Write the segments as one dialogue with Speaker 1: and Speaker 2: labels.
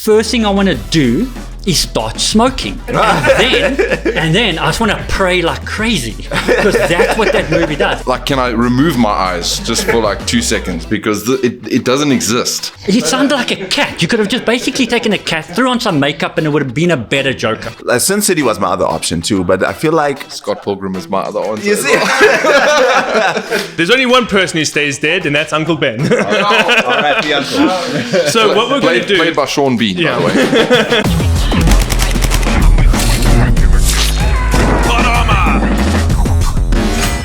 Speaker 1: first thing I want to do is start smoking. And then I just want to pray like crazy, because that's what that movie does.
Speaker 2: Like, can I remove my eyes just for like 2 seconds? Because it doesn't exist.
Speaker 1: It sounded like a cat. You could have just basically taken a cat, threw on some makeup, and it would have been a better Joker.
Speaker 3: Sin City was my other option too, but I feel like
Speaker 2: Scott Pilgrim is my other answer.
Speaker 3: you see.
Speaker 4: There's only one person who stays dead, and that's Uncle Ben.
Speaker 3: R.I.P. Uncle.
Speaker 4: So what we're going to do...
Speaker 2: Played by Sean Bean, by the way.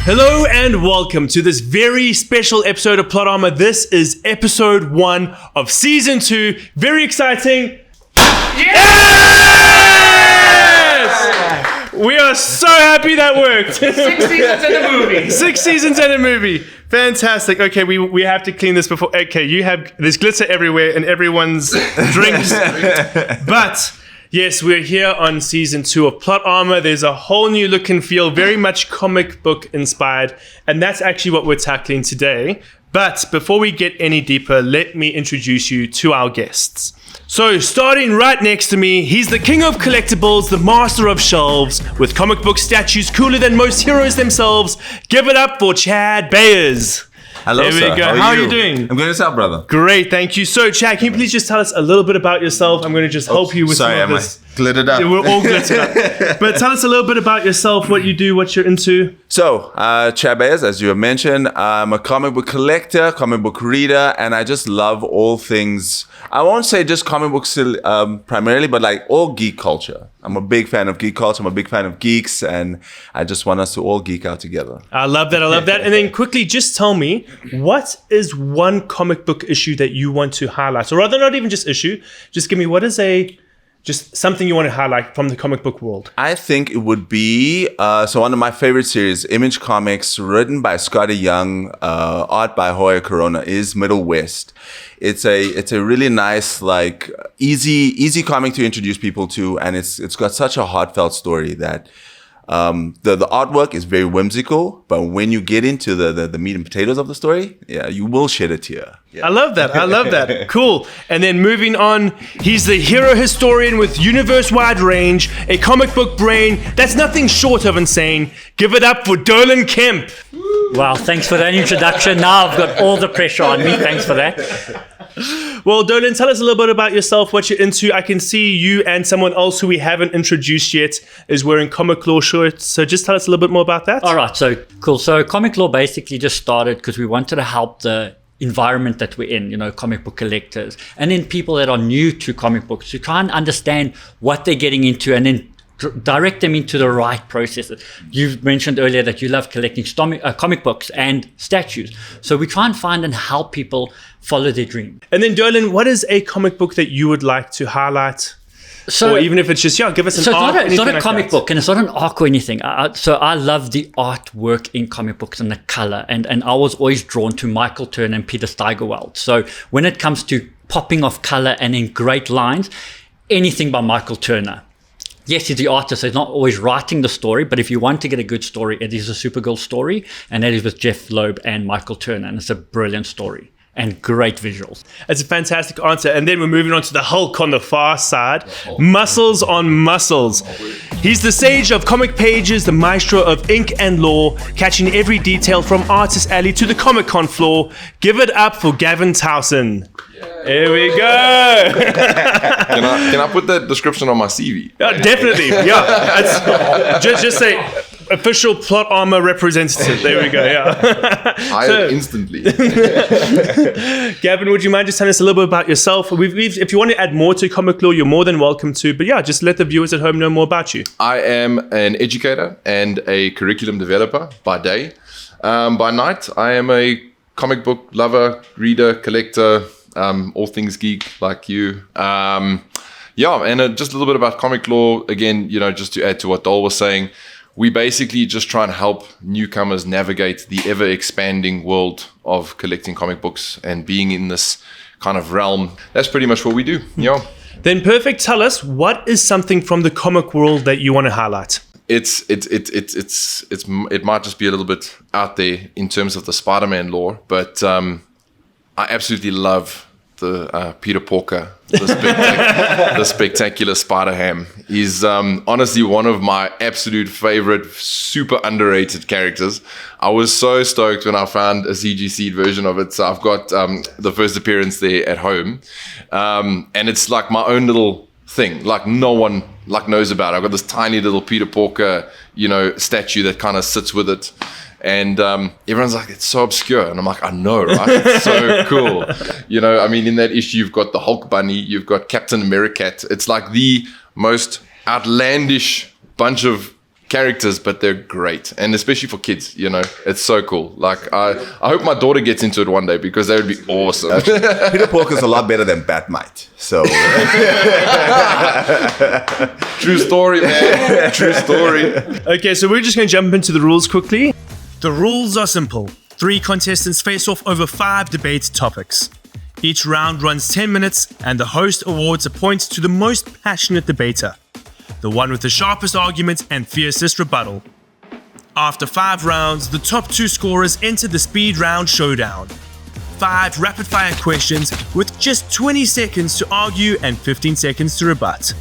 Speaker 4: Hello and welcome to this very special episode of Plot Armor. This is episode 1 of season 2. Very exciting. Yes! We are so happy that worked.
Speaker 5: 6 seasons in a movie.
Speaker 4: 6 seasons and a movie. Fantastic. Okay, we have to clean this before. Okay, there's glitter everywhere in everyone's drinks. But yes, we're here on season 2 of Plot Armor. There's a whole new look and feel, very much comic book inspired. And that's actually what we're tackling today. But before we get any deeper, let me introduce you to our guests. So starting right next to me, he's the king of collectibles, the master of shelves, with comic book statues cooler than most heroes themselves. Give it up for Chad Bayers.
Speaker 3: Hello,
Speaker 4: there we
Speaker 3: sir.
Speaker 4: go. How are you doing?
Speaker 3: I'm good yourself, brother.
Speaker 4: Great, thank you. So, Chad, can you please just tell us a little bit about yourself? I'm going to just help you with some of this.
Speaker 3: Glittered up.
Speaker 4: Yeah, we're all glittered up. But tell us a little bit about yourself, what you do, what you're into.
Speaker 3: So, Chad Bayers, as you have mentioned, I'm a comic book collector, comic book reader, and I just love all things. I won't say just comic books primarily, but like all geek culture. I'm a big fan of geek culture. I'm a big fan of geeks, and I just want us to all geek out together.
Speaker 4: I love that. And then quickly, just tell me, what is one comic book issue that you want to highlight? Or rather, not even just issue, just give me just something you want to highlight from the comic book world.
Speaker 3: I think it would be so one of my favorite series, Image Comics, written by Scotty Young, art by Hoya Corona, is Middle West. It's a really nice, like easy comic to introduce people to, and it's got such a heartfelt story that the artwork is very whimsical, but when you get into the meat and potatoes of the story, yeah, you will shed a tear. Yeah.
Speaker 4: I love that. Cool. And then moving on, he's the hero historian with universe-wide range, a comic book brain that's nothing short of insane. Give it up for Dolan Kemp.
Speaker 1: Wow, thanks for that introduction. Now I've got all the pressure on me. Thanks for that.
Speaker 4: Well, Dolan, tell us a little bit about yourself, what you're into. I can see you and someone else who we haven't introduced yet is wearing Comic Law shirts. So just tell us a little bit more about that.
Speaker 1: All right, so cool. So Comic Law basically just started because we wanted to help the environment that we're in, comic book collectors, and then people that are new to comic books to try and understand what they're getting into and then direct them into the right processes. You mentioned earlier that you love collecting comic books and statues. So we try and find and help people follow their dream.
Speaker 4: And then Dolan, what is a comic book that you would like to highlight?
Speaker 1: So,
Speaker 4: or even if it's just, give us an arc.
Speaker 1: It's not a comic book and it's not an arc or anything. So I love the artwork in comic books and the color. And I was always drawn to Michael Turner and Peter Steigerwald. So when it comes to popping off color and in great lines, anything by Michael Turner. Yes, he's the artist, so he's not always writing the story, but if you want to get a good story, it is a Supergirl story, and that is with Jeff Loeb and Michael Turner, and it's a brilliant story and great visuals.
Speaker 4: That's a fantastic answer. And then we're moving on to the Hulk on the far side. Muscles on muscles. He's the sage of comic pages, the maestro of ink and lore, catching every detail from Artist Alley to the Comic-Con floor. Give it up for Gavin Towson. Here we go.
Speaker 2: Can I put that description on my CV?
Speaker 4: Definitely. Yeah. Just say official Plot Armor representative. There we go. Yeah.
Speaker 2: Hired instantly.
Speaker 4: Gavin, would you mind just telling us a little bit about yourself? If you want to add more to Comic Law, you're more than welcome to. But yeah, just let the viewers at home know more about you.
Speaker 2: I am an educator and a curriculum developer by day. By night, I am a comic book lover, reader, collector, all things geek like you. And just a little bit about Comic Law. Again, just to add to what Dol was saying, we basically just try and help newcomers navigate the ever-expanding world of collecting comic books and being in this kind of realm. That's pretty much what we do. Yeah.
Speaker 4: Then perfect. Tell us, what is something from the comic world that you want to highlight?
Speaker 2: It might just be a little bit out there in terms of the Spider-Man lore, but I absolutely love Peter Porker, the spectacular Spider-Ham. He's honestly one of my absolute favorite, super underrated characters. I was so stoked when I found a CGC version of it. So I've got the first appearance there at home, and it's like my own little thing. Like no one knows about it. I've got this tiny little Peter Porker, statue that kind of sits with it. And everyone's like, it's so obscure. And I'm like, I know, right? It's so cool. In that issue, you've got the Hulk Bunny, you've got Captain America. It's like the most outlandish bunch of characters, but they're great. And especially for kids, it's so cool. Like, I hope my daughter gets into it one day because that would be awesome.
Speaker 3: Peter Porker's a lot better than Batmite. So
Speaker 2: true story, man. True story.
Speaker 4: Okay, so we're just going to jump into the rules quickly. The rules are simple. 3 contestants face off over 5 debate topics. Each round runs 10 minutes, and the host awards a point to the most passionate debater, the one with the sharpest argument and fiercest rebuttal. After 5 rounds, the top 2 scorers enter the speed round showdown. 5 rapid-fire questions with just 20 seconds to argue and 15 seconds to rebut.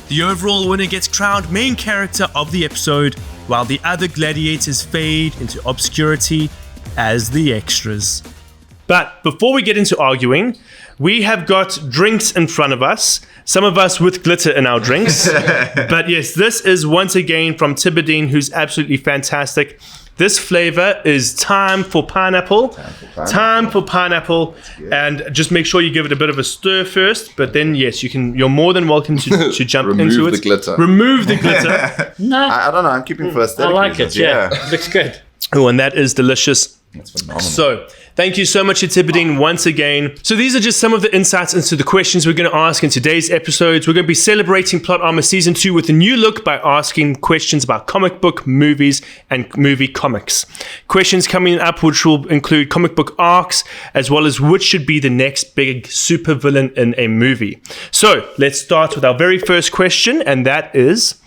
Speaker 4: The overall winner gets crowned main character of the episode, while the other gladiators fade into obscurity as the extras. But before we get into arguing, we have got drinks in front of us, some of us with glitter in our drinks. But yes, this is once again from Tebedien, who's absolutely fantastic. This flavor is Time for Pineapple. Time for pineapple. And just make sure you give it a bit of a stir first. But then, yes, you're more than welcome to jump into it.
Speaker 2: Remove the glitter.
Speaker 4: Remove the glitter.
Speaker 1: No,
Speaker 3: I don't know. I'm keeping first.
Speaker 1: I like it. Yeah, looks good.
Speaker 4: Oh, and that is delicious.
Speaker 3: That's phenomenal.
Speaker 4: So, thank you so much to Tebedien once again. So these are just some of the insights into the questions we're going to ask in today's episodes. We're going to be celebrating Plot Armor Season 2 with a new look by asking questions about comic book, movies, and movie comics. Questions coming up which will include comic book arcs, as well as which should be the next big supervillain in a movie. So, let's start with our very first question, and that is: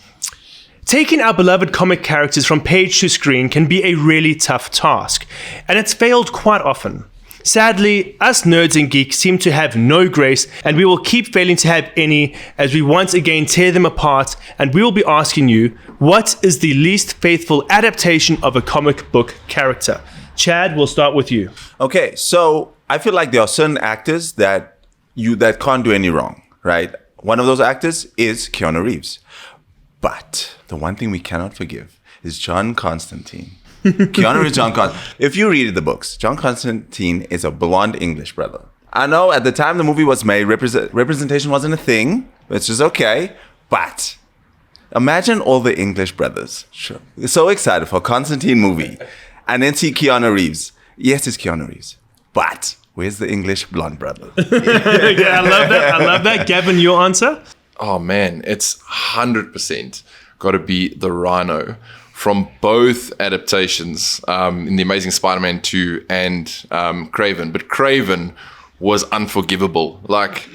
Speaker 4: taking our beloved comic characters from page to screen can be a really tough task, and it's failed quite often. Sadly, us nerds and geeks seem to have no grace, and we will keep failing to have any as we once again tear them apart, and we will be asking you, what is the least faithful adaptation of a comic book character? Chad, we'll start with you.
Speaker 3: Okay, so I feel like there are certain actors that can't do any wrong, right? One of those actors is Keanu Reeves. But the one thing we cannot forgive is John Constantine. Keanu Reeves, John Constantine. If you read the books, John Constantine is a blonde English brother. I know at the time the movie was made, representation wasn't a thing, which is okay. But imagine all the English brothers. Sure. So excited for a Constantine movie. And then see Keanu Reeves. Yes, it's Keanu Reeves. But where's the English blonde brother?
Speaker 4: Yeah, I love that. Gavin, your answer?
Speaker 2: Oh man, it's 100% got to be the Rhino from both adaptations in The Amazing Spider-Man 2 and Kraven. But Kraven was unforgivable. Like,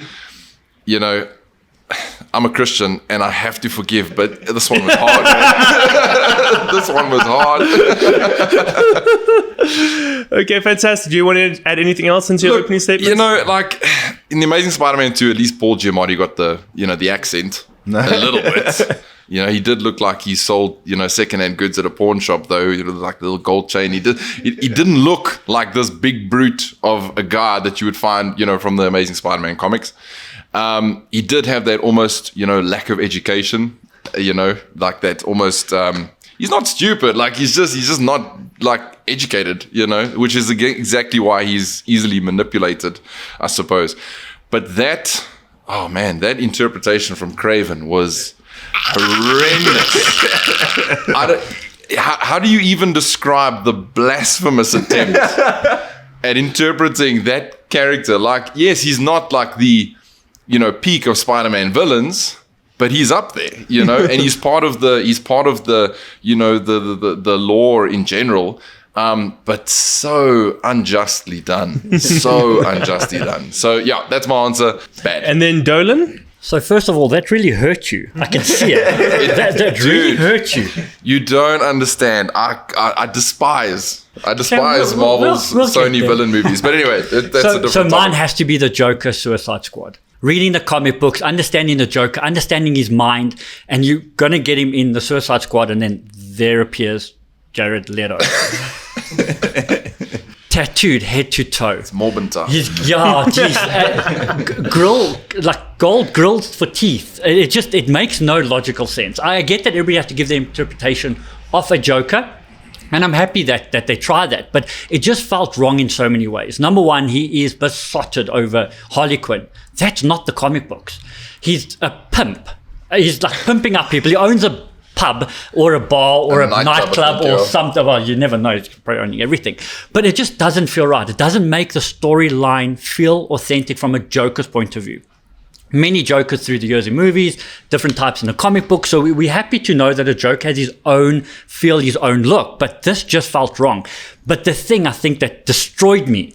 Speaker 2: I'm a Christian and I have to forgive, but this one was hard, man. This one was hard.
Speaker 4: Okay, fantastic. Do you want to add anything else into your opening statement?
Speaker 2: Like in The Amazing Spider-Man 2, at least Paul Giamatti got the accent a little bit. He did look like he sold, secondhand goods at a pawn shop, though. Like the little gold chain. He didn't look like this big brute of a guy that you would find, from the Amazing Spider-Man comics. He did have that almost, lack of education, like that almost, he's not stupid. Like he's just not like educated, which is exactly why he's easily manipulated, I suppose. But that interpretation from Kraven was horrendous. How do you even describe the blasphemous attempt at interpreting that character? Like, yes, he's not like the, peak of Spider-Man villains, but he's up there, and he's part of the the lore in general. But so unjustly done. So yeah, that's my answer. Bad.
Speaker 4: And then Dolan?
Speaker 1: So first of all, that really hurt you. I can see it. that really hurt you.
Speaker 2: You don't understand. I despise Marvel's
Speaker 1: we'll get
Speaker 2: Sony
Speaker 1: there.
Speaker 2: villain movies. But anyway, that's a different
Speaker 1: So mine
Speaker 2: topic.
Speaker 1: has to be the Joker Suicide Squad. Reading the comic books, understanding the Joker, understanding his mind, and you're going to get him in the Suicide Squad, and then there appears Jared Leto. Tattooed head to toe.
Speaker 2: Morbenta.
Speaker 1: Gold grills for teeth. It makes no logical sense. I get that everybody has to give their interpretation of a Joker, and I'm happy that they try that, but it just felt wrong in so many ways. Number one, he is besotted over Harley Quinn. That's not the comic books. He's a pimp. He's like pimping up people. He owns a pub or a bar or a nightclub or something. Well, you never know. He's probably owning everything. But it just doesn't feel right. It doesn't make the storyline feel authentic from a Joker's point of view. Many Jokers through the years in movies, different types in the comic book. So we're happy to know that a Joker has his own feel, his own look. But this just felt wrong. But the thing I think that destroyed me,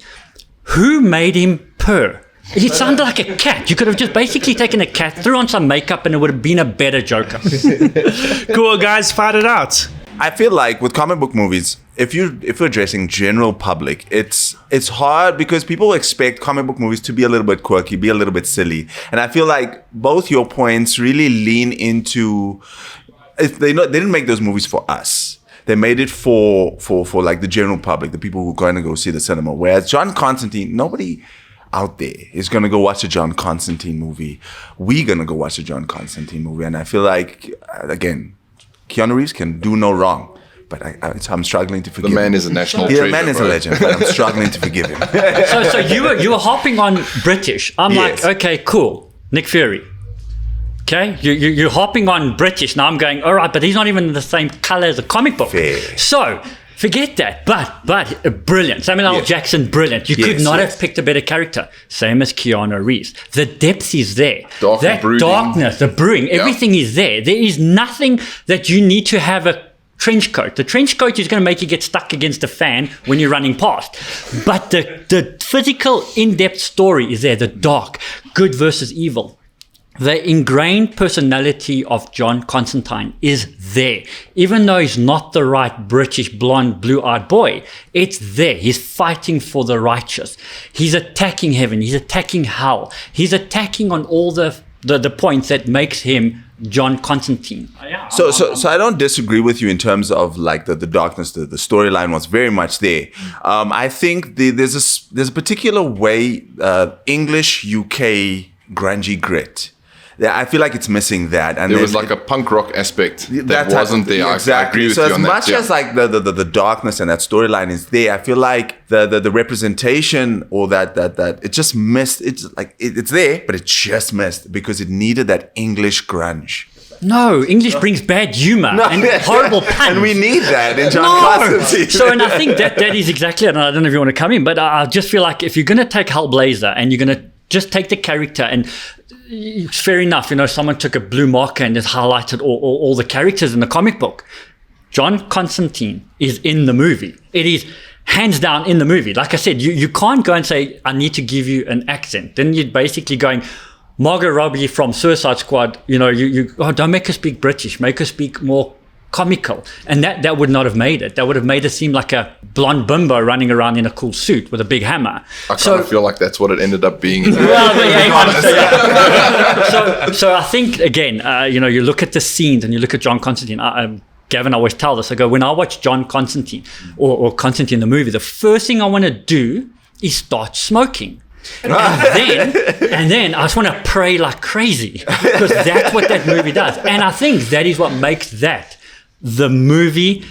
Speaker 1: who made him purr? He sounded like a cat. You could have just basically taken a cat, threw on some makeup, and it would have been a better Joker.
Speaker 4: Cool, guys, fight it out.
Speaker 3: I feel like with comic book movies, if you're addressing general public, it's hard because people expect comic book movies to be a little bit quirky, be a little bit silly. And I feel like both your points really lean into, if they didn't make those movies for us. They made it for like the general public, the people who are going to go see the cinema. Whereas John Constantine, nobody out there is going to go watch a John Constantine movie. We're going to go watch a John Constantine movie. And I feel like, again, Keanu Reeves can do no wrong. But I'm struggling to forgive him.
Speaker 2: The man is a national treasure.
Speaker 3: The man is a legend, but I'm struggling to forgive him.
Speaker 1: So you were hopping on British. I'm
Speaker 3: Yes.
Speaker 1: like, okay, cool. Nick Fury. Okay, you're hopping on British. Now I'm going, all right, but he's not even in the same color as a comic book.
Speaker 3: Fair.
Speaker 1: So forget that. But brilliant. Samuel L.
Speaker 3: Yes.
Speaker 1: Jackson, brilliant. You could not have picked a better character. Same as Keanu Reeves. The depth is there. That darkness, the brewing, everything is there. There is nothing that you need to have a trench coat. The trench coat is going to make you get stuck against a fan when you're running past. But the physical, in-depth story is there. The dark, good versus evil. The ingrained personality of John Constantine is there. Even though he's not the right British, blonde, blue-eyed boy, it's there. He's fighting for the righteous. He's attacking heaven. He's attacking hell. He's attacking on all the points that makes him John Constantine.
Speaker 3: So I don't disagree with you in terms of like the darkness. The storyline was very much there. I think there's a particular way English UK grungy grit. I feel like it's missing that. And
Speaker 2: there was like a punk rock aspect that wasn't there.
Speaker 3: Exactly.
Speaker 2: I agree with
Speaker 3: so
Speaker 2: you on that.
Speaker 3: as much as like the darkness and that storyline is there, I feel like the representation or that it just missed. It's like it's there, but it just missed because it needed that English grunge.
Speaker 1: No, English brings bad humor and horrible puns.
Speaker 3: And we need that in John Constantine.
Speaker 1: So, and I think that is exactly it. And I don't know if you want to come in, but I just feel like if you're going to take Hellblazer and you're going to just take the character and fair enough, someone took a blue marker and just highlighted all the characters in the comic book. John Constantine is in the movie. It is hands down in the movie. Like I said, you can't go and say, I need to give you an accent. Then you're basically going, Margot Robbie from Suicide Squad, don't make her speak British, make her speak more comical. And that would not have made it. That would have made it seem like a blonde bimbo running around in a cool suit with a big hammer.
Speaker 2: I kind of feel like that's what it ended up being.
Speaker 1: So I think, again, you look at the scenes and you look at John Constantine. Gavin always tells us, I go, when I watch John Constantine or Constantine the movie, the first thing I want to do is start smoking. And then I just want to pray like crazy because that's what that movie does. And I think that is what makes that the movie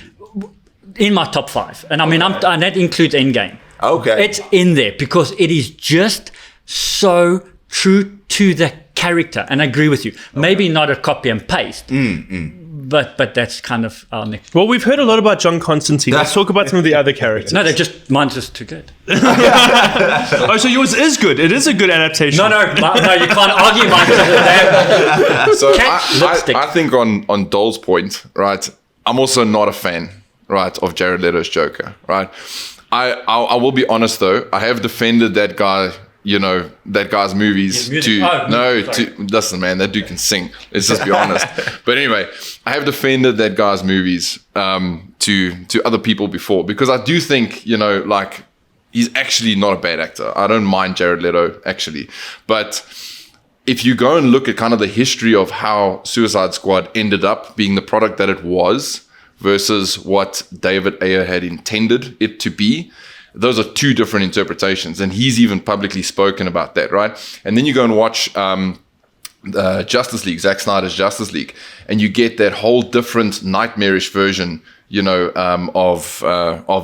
Speaker 1: in my top 5. And I mean, and that includes Endgame.
Speaker 3: Okay.
Speaker 1: It's in there because it is just so true to the character. And I agree with you. Maybe not a copy and paste. But that's kind of our next.
Speaker 4: Well, we've heard a lot about John Constantine. Let's talk about some of the other characters.
Speaker 1: No, mine's just too good.
Speaker 4: Oh, so yours is good. It is a good adaptation.
Speaker 1: No, you can't argue mine.
Speaker 2: So I think on Dole's point, right, I'm also not a fan, right, of Jared Leto's Joker, right? I will be honest though, I have defended that guy, that guy's movies listen, man, that dude can sing. Let's just be honest. But anyway, I have defended that guy's movies to other people before, because I do think, like, he's actually not a bad actor. I don't mind Jared Leto, actually. But if you go and look at kind of the history of how Suicide Squad ended up being the product that it was versus what David Ayer had intended it to be, those are two different interpretations. And he's even publicly spoken about that, right? And then you go and watch Justice League, Zack Snyder's Justice League, and you get that whole different nightmarish version, of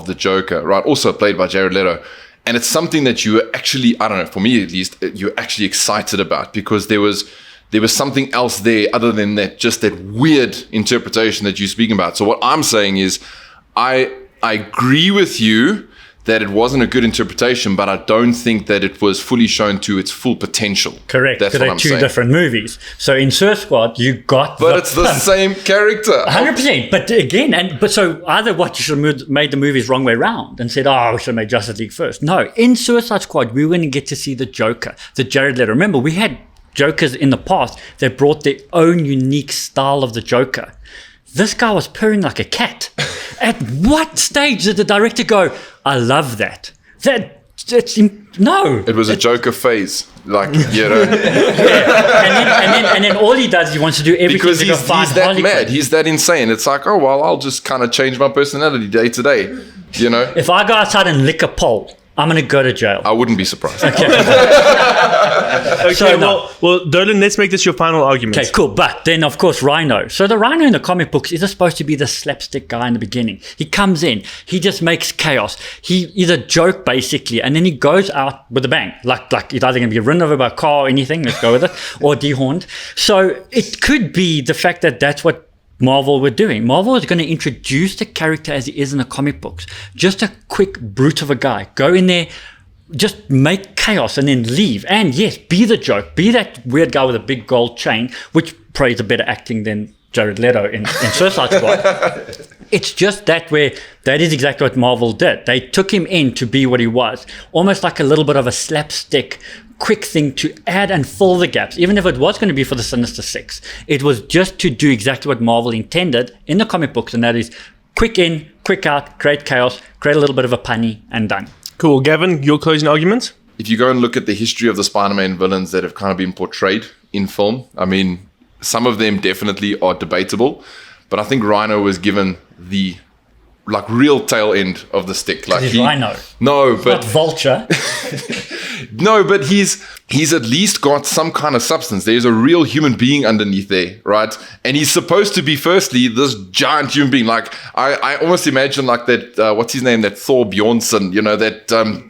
Speaker 2: the Joker, right? Also played by Jared Leto. And it's something that you actually, I don't know, for me at least, you're actually excited about, because there was something else there other than that, just that weird interpretation that you're speaking about. So what I'm saying is, I agree with you that it wasn't a good interpretation, but I don't think that it was fully shown to its full potential.
Speaker 1: Correct.
Speaker 2: That's
Speaker 1: what
Speaker 2: what
Speaker 1: they're
Speaker 2: I'm
Speaker 1: two
Speaker 2: saying.
Speaker 1: different movies. So in Suicide Squad, you got
Speaker 2: But it's the same character.
Speaker 1: 100%. But again, so either what, you should have made the movies wrong way around and said, we should have made Justice League first. No, in Suicide Squad, we were going to get to see the Joker, the Jared Leto. Remember, we had Jokers in the past that brought their own unique style of the Joker. This guy was purring like a cat. At what stage did the director go, I love that? No.
Speaker 2: It was a Joker phase. Like,
Speaker 1: And then all he does, he wants to do everything
Speaker 2: because
Speaker 1: to go find
Speaker 2: he's that
Speaker 1: Harley
Speaker 2: mad.
Speaker 1: Quinn.
Speaker 2: He's that insane. It's like, I'll just kind of change my personality day to day.
Speaker 1: If I go outside and lick a pole, I'm going to go to jail.
Speaker 2: I wouldn't be surprised.
Speaker 4: Okay,
Speaker 1: So, no.
Speaker 4: well, Dolan, let's make this your final argument.
Speaker 1: Okay, cool. But then, of course, Rhino. So the Rhino in the comic books is supposed to be the slapstick guy in the beginning. He comes in, he just makes chaos. He is a joke, basically, and then he goes out with a bang. Like he's either going to be run over by a car or anything, let's go with it, or dehorned. So it could be the fact that that's what Marvel were doing. Marvel is going to introduce the character as he is in the comic books. Just a quick brute of a guy. Go in there, just make chaos and then leave. And yes, be the joke. Be that weird guy with a big gold chain, which prays a better acting than Jared Leto in Suicide Squad. It's just that is exactly what Marvel did. They took him in to be what he was. Almost like a little bit of a slapstick quick thing to add and fill the gaps. Even if it was going to be for the Sinister Six, it was just to do exactly what Marvel intended in the comic books, and that is quick in, quick out, create chaos, create a little bit of a punny, and done.
Speaker 4: Cool. Gavin, your closing argument?
Speaker 2: If you go and look at the history of the Spider-Man villains that have kind of been portrayed in film, I mean, some of them definitely are debatable, but I think Rhino was given the real tail end of the stick. Like
Speaker 1: He's Rhino.
Speaker 2: No, but
Speaker 1: Not Vulture.
Speaker 2: No, but he's at least got some kind of substance. There's a real human being underneath there, right? And he's supposed to be, firstly, this giant human being. Like, I almost imagine like that, what's his name? That Thor Bjornsson,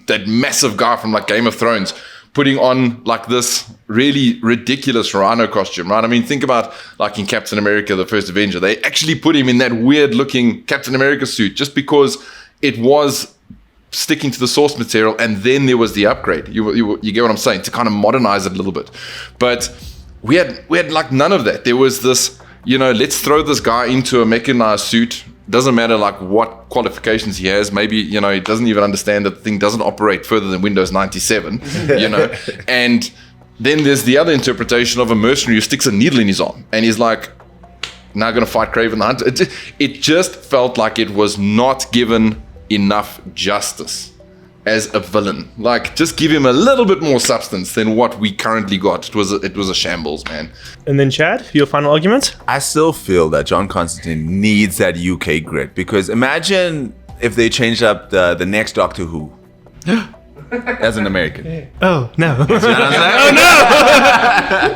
Speaker 2: that massive guy from like Game of Thrones, putting on like this really ridiculous Rhino costume, right? I mean, think about like in Captain America, the First Avenger, they actually put him in that weird looking Captain America suit just because it was sticking to the source material, and then there was the upgrade. You get what I'm saying? To kind of modernize it a little bit. But we had like none of that. There was this, let's throw this guy into a mechanized suit. Doesn't matter like what qualifications he has. Maybe, he doesn't even understand that the thing doesn't operate further than Windows 97, And then there's the other interpretation of a mercenary who sticks a needle in his arm and he's like, now going to fight Kraven the Hunter. It just felt like it was not given enough justice as a villain. Like, just give him a little bit more substance than what we currently got. It was a shambles, man.
Speaker 4: And then Chad, your final argument?
Speaker 3: I still feel that John Constantine needs that UK grit, because imagine if they changed up the next Doctor Who as an American.
Speaker 4: Oh, no.
Speaker 3: You know what I'm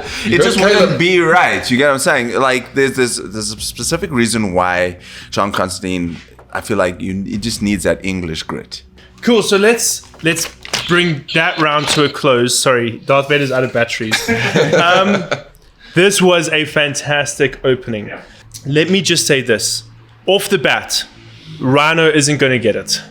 Speaker 3: saying? It just wouldn't be right. You get what I'm saying? Like, there's a specific reason why John Constantine, I feel like he just needs that English grit.
Speaker 4: Cool, so let's bring that round to a close. Sorry, Darth Vader's out of batteries. This was a fantastic opening. Yeah. Let me just say this. Off the bat, Rhino isn't going to get it.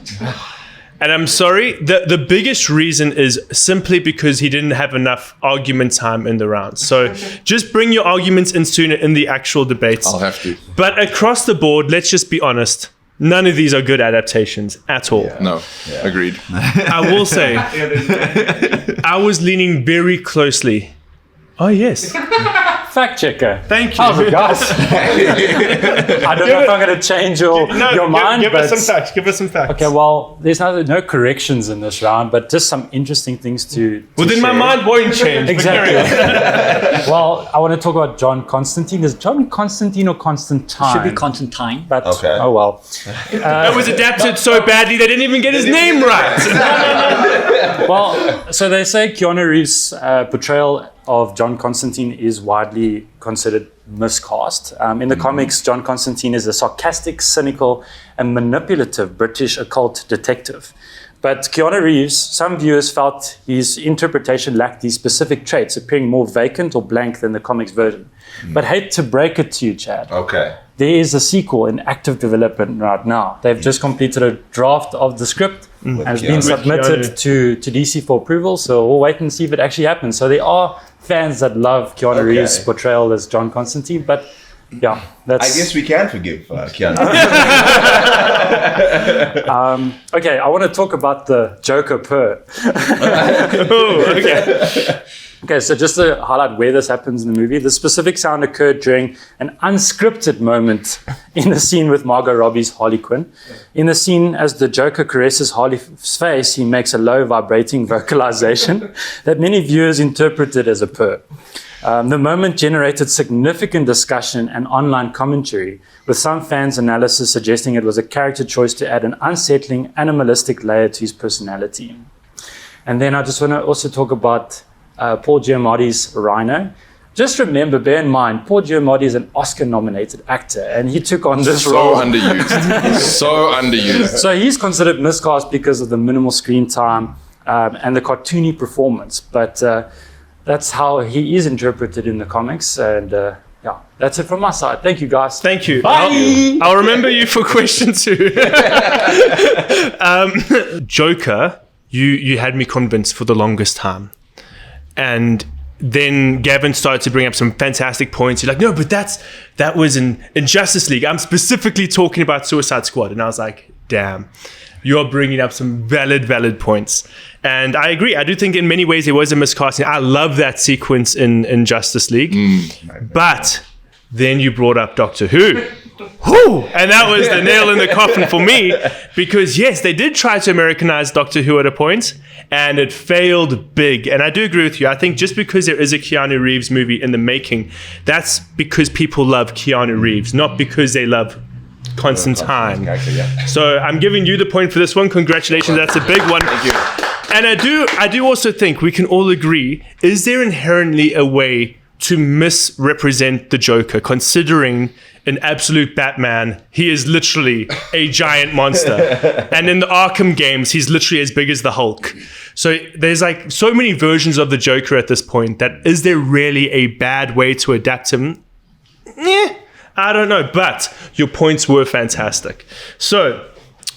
Speaker 4: And I'm sorry, the biggest reason is simply because he didn't have enough argument time in the round. So just bring your arguments in sooner in the actual debates.
Speaker 2: I'll have to.
Speaker 4: But across the board, let's just be honest. None of these are good adaptations at all.
Speaker 2: No, agreed.
Speaker 4: I will say, I was leaning very closely. Oh, yes.
Speaker 6: Fact checker.
Speaker 4: Thank you.
Speaker 6: How's it, guys? I don't know if I'm going to change your mind.
Speaker 4: Give us some facts. Give us some facts.
Speaker 6: Okay, well, there's no corrections in this round, but just some interesting things to
Speaker 4: Well, then my
Speaker 6: share.
Speaker 4: mind won't change.
Speaker 6: Exactly. Well, I want to talk about John Constantine. Is John Constantine or Constantine?
Speaker 1: Should be Constantine.
Speaker 6: But,
Speaker 3: Okay.
Speaker 6: oh well.
Speaker 4: It was adapted so badly they didn't even get his name right.
Speaker 6: Well, so they say Keanu Reeves' portrayal of John Constantine is widely considered miscast. In the comics, John Constantine is a sarcastic, cynical, and manipulative British occult detective. But Keanu Reeves, some viewers felt his interpretation lacked these specific traits, appearing more vacant or blank than the comics version. But hate to break it to you, Chad.
Speaker 3: Okay.
Speaker 6: There is a sequel in active development right now. They've just completed a draft of the script and it's been
Speaker 3: Keanu.
Speaker 6: submitted to DC for approval. So we'll wait and see if it actually happens. So there are fans that love Keanu Reeves' portrayal as John Constantine, but yeah, that's.
Speaker 3: I guess we can forgive Keanu.
Speaker 6: Okay, I want to talk about the Joker purr. Okay, so just to highlight where this happens in the movie, the specific sound occurred during an unscripted moment in the scene with Margot Robbie's Harley Quinn. In the scene, as the Joker caresses Harley's face, he makes a low vibrating vocalization that many viewers interpreted as a purr. The moment generated significant discussion and online commentary, with some fans' analysis suggesting it was a character choice to add an unsettling, animalistic layer to his personality. And then I just want to also talk about Paul Giamatti's Rhino. Just remember, bear in mind, Paul Giamatti is an Oscar-nominated actor, and he took on this role.
Speaker 2: So underused.
Speaker 6: So he's considered miscast because of the minimal screen time and the cartoony performance. But that's how he is interpreted in the comics. And yeah, that's it from my side. Thank you, guys.
Speaker 4: Thank you.
Speaker 6: Bye.
Speaker 4: I'll remember you for question 2. Joker, you had me convinced for the longest time. And then Gavin started to bring up some fantastic points. You're like, no, but that was in Justice League. I'm specifically talking about Suicide Squad. And I was like, damn, you're bringing up some valid points. And I agree. I do think in many ways it was a miscasting. I love that sequence in Justice League. But then you brought up Doctor Who. Whew! And that was the nail in the coffin for me, because yes, they did try to Americanize Doctor Who at a point, and it failed big. And I do agree with you. I think just because there is a Keanu Reeves movie in the making, that's because people love Keanu Reeves, not because they love Constantine. So I'm giving you the point for this one. Congratulations, that's a big one. Thank you. And I do also think we can all agree, is there inherently a way to misrepresent the Joker, considering an absolute Batman, he is literally a giant monster. And in the Arkham games, he's literally as big as the Hulk. So there's like so many versions of the Joker at this point that is there really a bad way to adapt him? I don't know, but your points were fantastic. So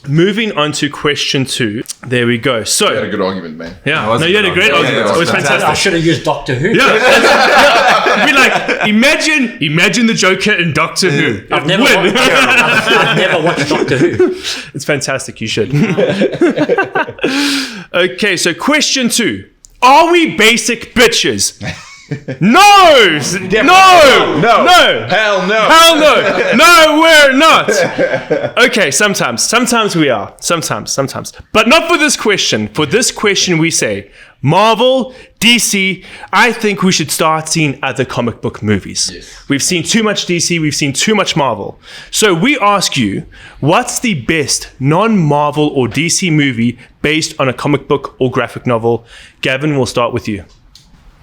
Speaker 4: moving on to question 2. There we go. So
Speaker 2: You had a good argument, man.
Speaker 4: yeah, no, you had a great argument.
Speaker 3: yeah,
Speaker 4: It was fantastic.
Speaker 1: I should have used Doctor Who.
Speaker 4: Yeah. Be like, imagine the Joker in Doctor Who.
Speaker 1: I've never watched Doctor Who.
Speaker 4: It's fantastic. You should. Okay, so question 2. Are we basic bitches? No!
Speaker 3: Hell no.
Speaker 4: Hell no! No, we're not! Okay, sometimes we are. Sometimes. But not for this question. For this question, we say, Marvel, DC, I think we should start seeing other comic book movies.
Speaker 2: Yes.
Speaker 4: We've seen too much DC, we've seen too much Marvel. So we ask you, what's the best non-Marvel or DC movie based on a comic book or graphic novel? Gavin, we'll start with you.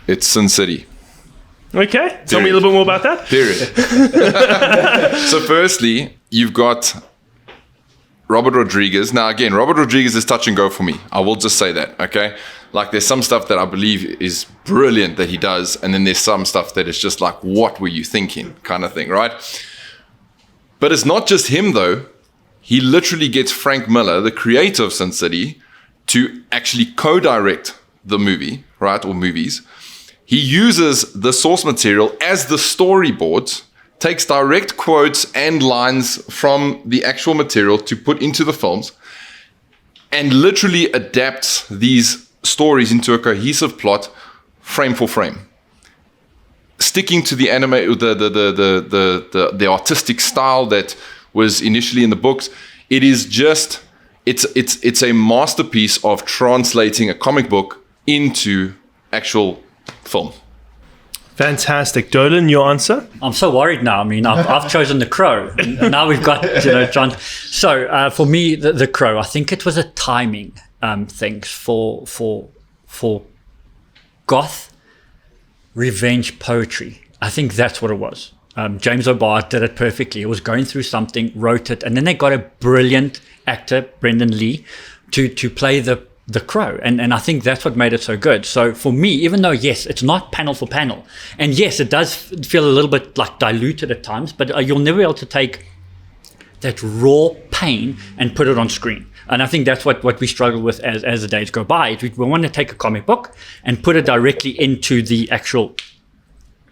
Speaker 2: It's Sin City.
Speaker 4: Okay, tell me a little bit more about that.
Speaker 2: Period. So firstly, you've got Robert Rodriguez. Now again, Robert Rodriguez is touch and go for me. I will just say that, okay? Like there's some stuff that I believe is brilliant that he does, and then there's some stuff that is just like, what were you thinking kind of thing, right? But it's not just him though. He literally gets Frank Miller, the creator of Sin City, to actually co-direct the movie, right? Or movies. He uses the source material as the storyboards takes direct quotes and lines from the actual material to put into the films and literally adapts these stories into a cohesive plot frame for frame, sticking to the anime, the artistic style that was initially in the books. It is just, it's a masterpiece of translating a comic book into actual film.
Speaker 4: Fantastic. Dolan, your answer?
Speaker 1: I'm so worried now. I mean, I've chosen The Crow. And now we've got, John. So for me, the Crow, I think it was a timing thing for goth revenge poetry. I think that's what it was. James O'Barr did it perfectly. He was going through something, wrote it, and then they got a brilliant actor, Brendan Lee, to play the Crow. And I think that's what made it so good. So for me, even though, yes, it's not panel for panel, and yes, it does feel a little bit like diluted at times, but you'll never be able to take that raw pain and put it on screen. And I think that's what we struggle with as the days go by. We want to take a comic book and put it directly into the actual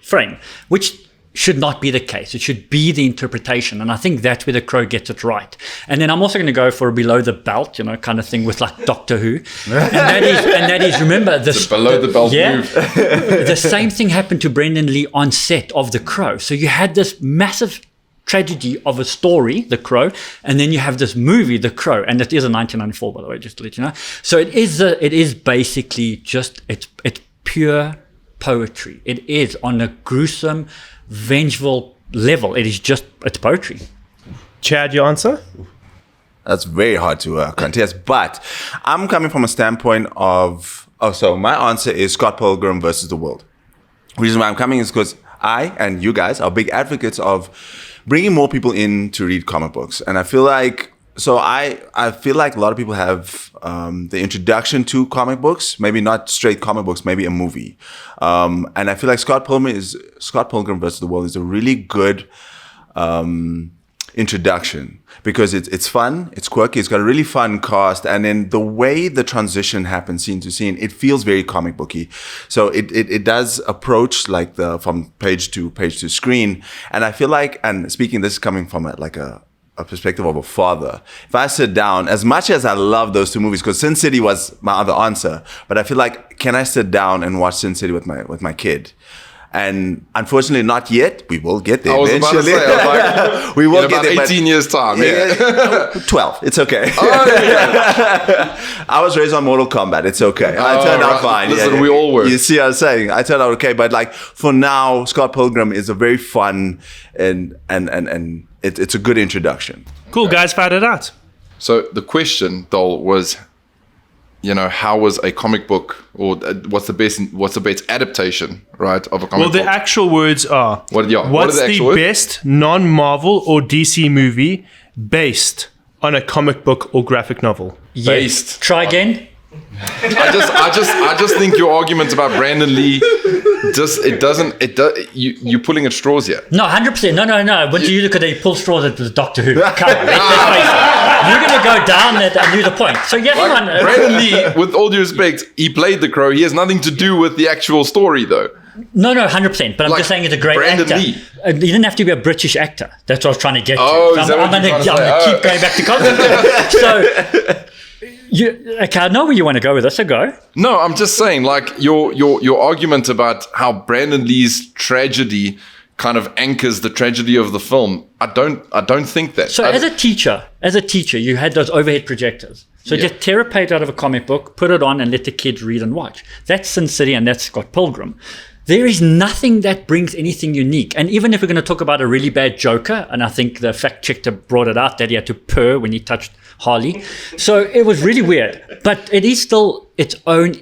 Speaker 1: frame, which should not be the case. It should be the interpretation. And I think that's where The Crow gets it right. And then I'm also going to go for a below the belt, kind of thing with like Doctor Who. And that is remember this
Speaker 2: below the belt move.
Speaker 1: The same thing happened to Brendan Lee on set of The Crow. So you had this massive tragedy of a story, The Crow, and then you have this movie, The Crow, and it is a 1994, by the way, just to let you know. So it is basically just it's pure poetry. It is on a gruesome, vengeful level. It's poetry.
Speaker 4: Chad, your answer?
Speaker 3: That's very hard to contest, but I'm coming from a standpoint of, so my answer is Scott Pilgrim versus the World. The reason why I'm coming is because I and you guys are big advocates of bringing more people in to read comic books. And I feel like, I feel like a lot of people have the introduction to comic books, maybe not straight comic books, maybe a movie. And I feel like Scott Pilgrim versus the World is a really good introduction because it's fun, it's quirky, it's got a really fun cast, and then the way the transition happens scene to scene, it feels very comic booky. So it does approach like from page to screen, and I feel like, and speaking, this is coming from a perspective of a father. If I sit down, as much as I love those two movies, because Sin City was my other answer, but I feel like, can I sit down and watch Sin City with my kid? And unfortunately, not yet. We will get there eventually. We will get there.
Speaker 2: About 18 years time. Yeah.
Speaker 3: 12. It's okay.
Speaker 2: Oh, yeah.
Speaker 3: I was raised on Mortal Kombat. It's okay. I turned out fine.
Speaker 2: Listen, we all were.
Speaker 3: You see what I'm saying? I turned out okay. But like for now, Scott Pilgrim is a very fun and it's a good introduction.
Speaker 4: Cool, guys, fired it out.
Speaker 2: So the question, Dol, was, how was a comic book, or what's the best adaptation, right, of a comic book?
Speaker 4: Well, the actual words are,
Speaker 2: what
Speaker 4: what's
Speaker 2: are the
Speaker 4: the best non-Marvel or DC movie based on a comic book or graphic novel?
Speaker 2: Based.
Speaker 1: Try again.
Speaker 2: I just think your argument about Brandon Lee you're pulling at straws here.
Speaker 1: No, 100%. No. When you look at it, you pull straws at the Doctor Who. Come on, let's face it. You're going to go down that and do the point. So yeah,
Speaker 2: Brandon Lee, with all due respect, he played the Crow. He has nothing to do with the actual story, though.
Speaker 1: No, 100%. But I'm just saying he's a great
Speaker 2: Brandon
Speaker 1: actor.
Speaker 2: Lee.
Speaker 1: He didn't have to be a British actor. That's what I was trying to get to.
Speaker 2: Is
Speaker 1: So I'm going to keep going back to concept. So. Okay, I know where you want to go with this, so go.
Speaker 2: No, I'm just saying, like, your argument about how Brandon Lee's tragedy kind of anchors the tragedy of the film. I don't think that.
Speaker 1: So as a teacher, you had those overhead projectors. So just tear a page out of a comic book, put it on, and let the kids read and watch. That's Sin City, and that's Scott Pilgrim. There is nothing that brings anything unique. And even if we're going to talk about a really bad Joker, and I think the fact checker brought it out that he had to purr when he touched Harley. So it was really weird. But it is still its own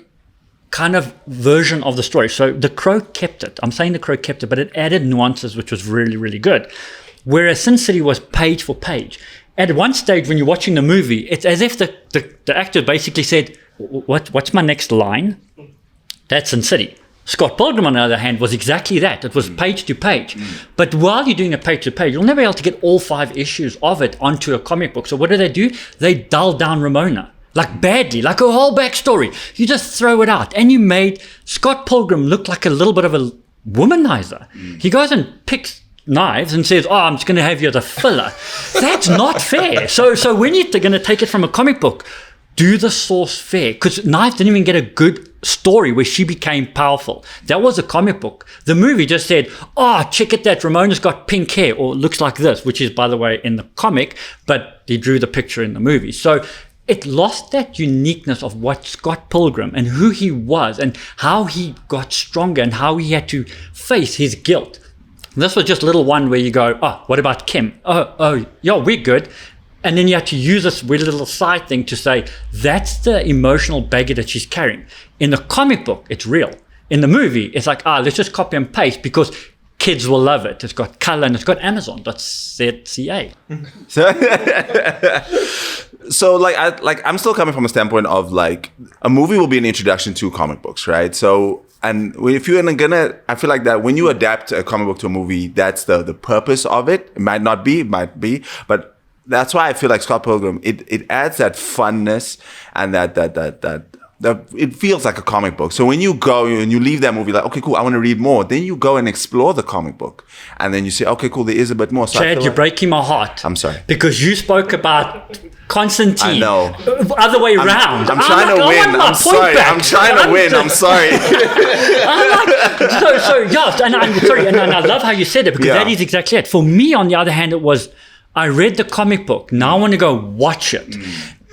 Speaker 1: kind of version of the story. So The Crow kept it. I'm saying The Crow kept it, but it added nuances, which was really, really good. Whereas Sin City was page for page. At one stage, when you're watching the movie, it's as if the actor basically said, what's my next line? That's Sin City. Scott Pilgrim, on the other hand, was exactly that. It was page to page. But while you're doing a page to page, you'll never be able to get all 5 issues of it onto a comic book. So what do? They dull down Ramona. Like badly, like a whole backstory. You just throw it out. And you made Scott Pilgrim look like a little bit of a womanizer. He goes and picks knives and says, "Oh, I'm just going to have you as a filler." That's not fair. So when you're going to take it from a comic book, do the source fair, because Knives didn't even get a good story where she became powerful. That was a comic book. The movie just said, "Oh, check it, that Ramona's got pink hair," or looks like this, which is, by the way, in the comic, but he drew the picture in the movie. So it lost that uniqueness of what Scott Pilgrim and who he was and how he got stronger and how he had to face his guilt. This was just a little one where you go, "Oh, what about Kim? Oh, yeah, we're good." And then you have to use this weird little side thing to say, that's the emotional baggage that she's carrying. In the comic book, it's real. In the movie, it's like, let's just copy and paste because kids will love it. It's got color and it's got Amazon.ca.
Speaker 3: So I'm still coming from a standpoint of like a movie will be an introduction to comic books, right? So, and if you're gonna, I feel like that when you adapt a comic book to a movie, that's the purpose of it. It might not be, it might be, but that's why I feel like Scott Pilgrim, it adds that funness and that it feels like a comic book. So when you go and you leave that movie like, okay, cool, I want to read more. Then you go and explore the comic book. And then you say, okay, cool, there is a bit more. So
Speaker 1: Chad, you're breaking my heart.
Speaker 3: I'm sorry.
Speaker 1: Because you spoke about Constantine.
Speaker 3: I know.
Speaker 1: Other way around.
Speaker 3: I'm trying to win. I'm sorry. I'm trying to win. I'm sorry.
Speaker 1: And I love how you said it, because that is exactly it. For me, on the other hand, it was, I read the comic book. Now I want to go watch it.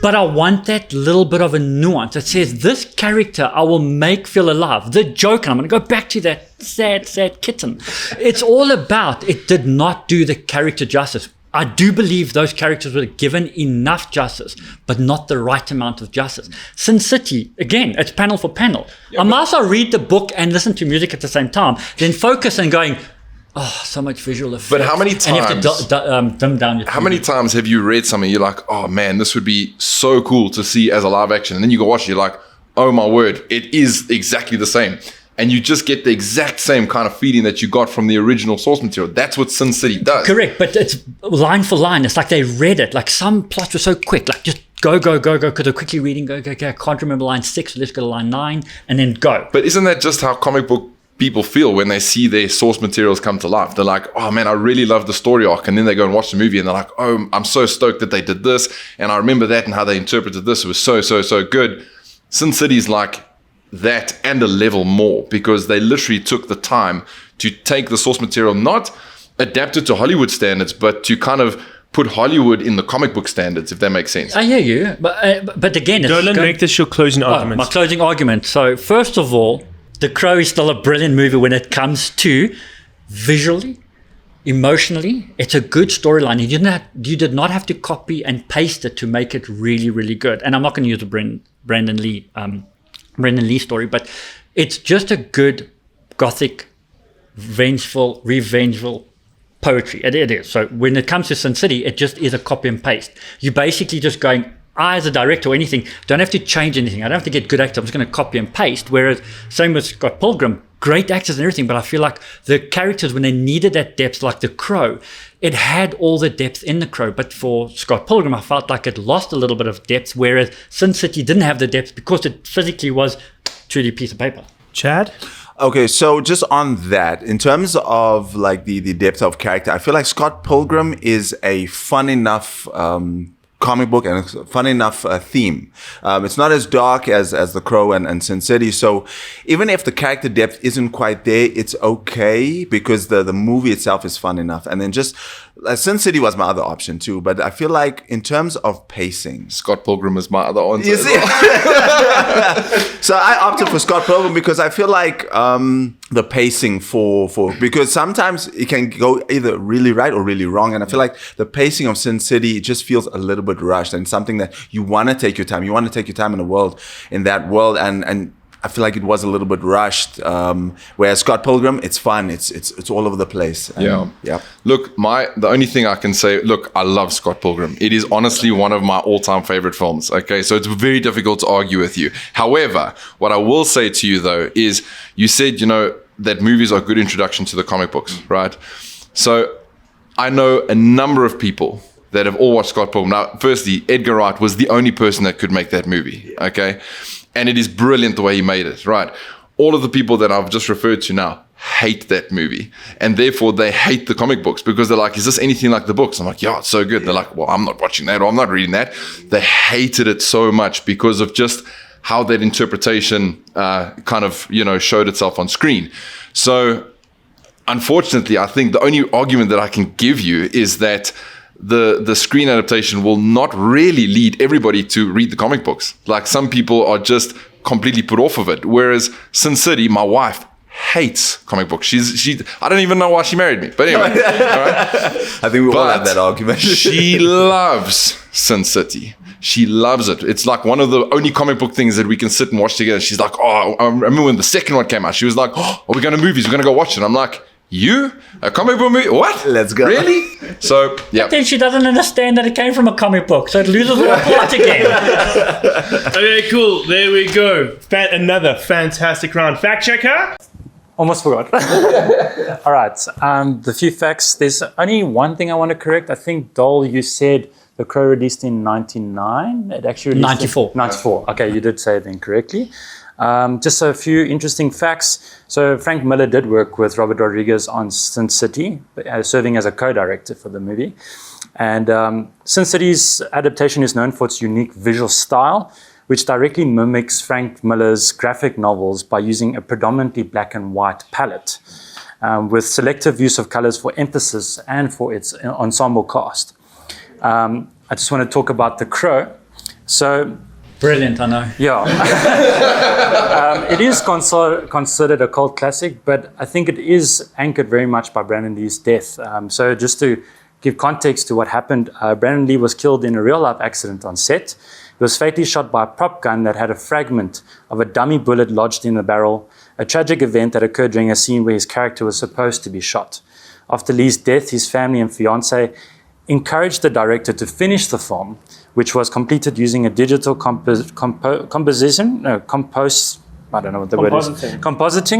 Speaker 1: But I want that little bit of a nuance that says, this character I will make feel alive. The Joker, I'm going to go back to that sad kitten. It's all about, it did not do the character justice. I do believe those characters were given enough justice, but not the right amount of justice. Sin City, again, it's panel for panel. I might as well read the book and listen to music at the same time, then focus and going, oh, so much visual effects.
Speaker 2: But how many times?
Speaker 1: And you have to dim down your
Speaker 2: How many times have you read something, you're like, oh man, this would be so cool to see as a live action. And then you go watch it, you're like, oh my word, it is exactly the same. And you just get the exact same kind of feeling that you got from the original source material. That's what Sin City does.
Speaker 1: Correct, but it's line for line. It's like they read it. Like some plots were so quick, like just go, because they're quickly reading, go. I can't remember line 6, let's go to line 9, and then go.
Speaker 2: But isn't that just how comic book people feel when they see their source materials come to life? They're like, oh man, I really love the story arc. And then they go and watch the movie and they're like, oh, I'm so stoked that they did this. And I remember that and how they interpreted this. It was so good. Sin City's like that and a level more, because they literally took the time to take the source material, not adapt it to Hollywood standards, but to kind of put Hollywood in the comic book standards, if that makes sense.
Speaker 1: I hear you. But again, it's
Speaker 4: Dolan, make this your closing argument.
Speaker 1: My closing argument. So first of all, The Crow is still a brilliant movie when it comes to visually, emotionally. It's a good storyline. You did not have to copy and paste it to make it really, really good. And I'm not going to use the Brandon Lee story, but it's just a good gothic, revengeful poetry. It is. So when it comes to Sin City, it just is a copy and paste. You're basically just going, I as a director or anything, don't have to change anything. I don't have to get good actors. I'm just going to copy and paste. Whereas same with Scott Pilgrim, great actors and everything, but I feel like the characters, when they needed that depth, like The Crow, it had all the depth in The Crow. But for Scott Pilgrim, I felt like it lost a little bit of depth, whereas Sin City didn't have the depth because it physically was truly a piece of paper.
Speaker 4: Chad?
Speaker 3: Okay, so just on that, in terms of like the depth of character, I feel like Scott Pilgrim is a fun enough comic book and a fun enough theme. It's not as dark as The Crow and Sin City. So even if the character depth isn't quite there, it's okay because the movie itself is fun enough. And then just Sin City was my other option too. But I feel like in terms of pacing,
Speaker 2: Scott Pilgrim is my other answer.
Speaker 3: You see? So I opted for Scott Pilgrim because I feel like the pacing for because sometimes it can go either really right or really wrong, and I feel like the pacing of Sin City just feels a little bit rushed and something that you want to take your time. You want to take your time in that world, and I feel like it was a little bit rushed. Whereas Scott Pilgrim, it's fun. It's all over the place. And, yeah.
Speaker 2: Look, the only thing I can say, look, I love Scott Pilgrim. It is honestly one of my all-time favorite films. Okay, so it's very difficult to argue with you. However, what I will say to you though is, you said that movies are a good introduction to the comic books, right? So I know a number of people that have all watched Scott Pilgrim. Now, firstly, Edgar Wright was the only person that could make that movie. Okay. And it is brilliant the way he made it, right? all of the people that I've just referred to now hate that movie, and therefore they hate the comic books because they're like, is this anything like the books? I'm like, yeah, it's so good. They're like, well, I'm not watching that, or I'm not reading that. They hated it so much because of just how that interpretation kind of, showed itself on screen. So unfortunately, I think the only argument that I can give you is that the screen adaptation will not really lead everybody to read the comic books. Like, some people are just completely put off of it. Whereas Sin City, my wife hates comic books. She I don't even know why she married me. But anyway, all right?
Speaker 3: I think we all have that argument.
Speaker 2: She loves Sin City. She loves it. It's like one of the only comic book things that we can sit and watch together. She's like, oh, I remember when the second one came out, she was like, oh, are we going to movies? We're going to go watch it. I'm like, you? A comic book movie? What?
Speaker 3: Let's go.
Speaker 2: Really? So, yeah.
Speaker 1: Then she doesn't understand that it came from a comic book, so it loses all plot again.
Speaker 4: Okay, cool. There we go. Another fantastic round. Fact checker.
Speaker 6: Almost forgot. All right. The few facts. There's only one thing I want to correct. I think, Dole, you said The Crow released in 99. It actually released
Speaker 1: 94.
Speaker 6: 94. Okay, you did say it incorrectly. Just a few interesting facts. So Frank Miller did work with Robert Rodriguez on Sin City, serving as a co-director for the movie. And Sin City's adaptation is known for its unique visual style, which directly mimics Frank Miller's graphic novels by using a predominantly black and white palette, with selective use of colors for emphasis and for its ensemble cast. I just want to talk about The Crow. So,
Speaker 1: Brilliant, I know.
Speaker 6: yeah. It is considered a cult classic, but I think it is anchored very much by Brandon Lee's death. So just to give context to what happened, Brandon Lee was killed in a real-life accident on set. He was fatally shot by a prop gun that had a fragment of a dummy bullet lodged in the barrel, a tragic event that occurred during a scene where his character was supposed to be shot. After Lee's death, his family and fiancé encouraged the director to finish the film, which was completed using a digital compositing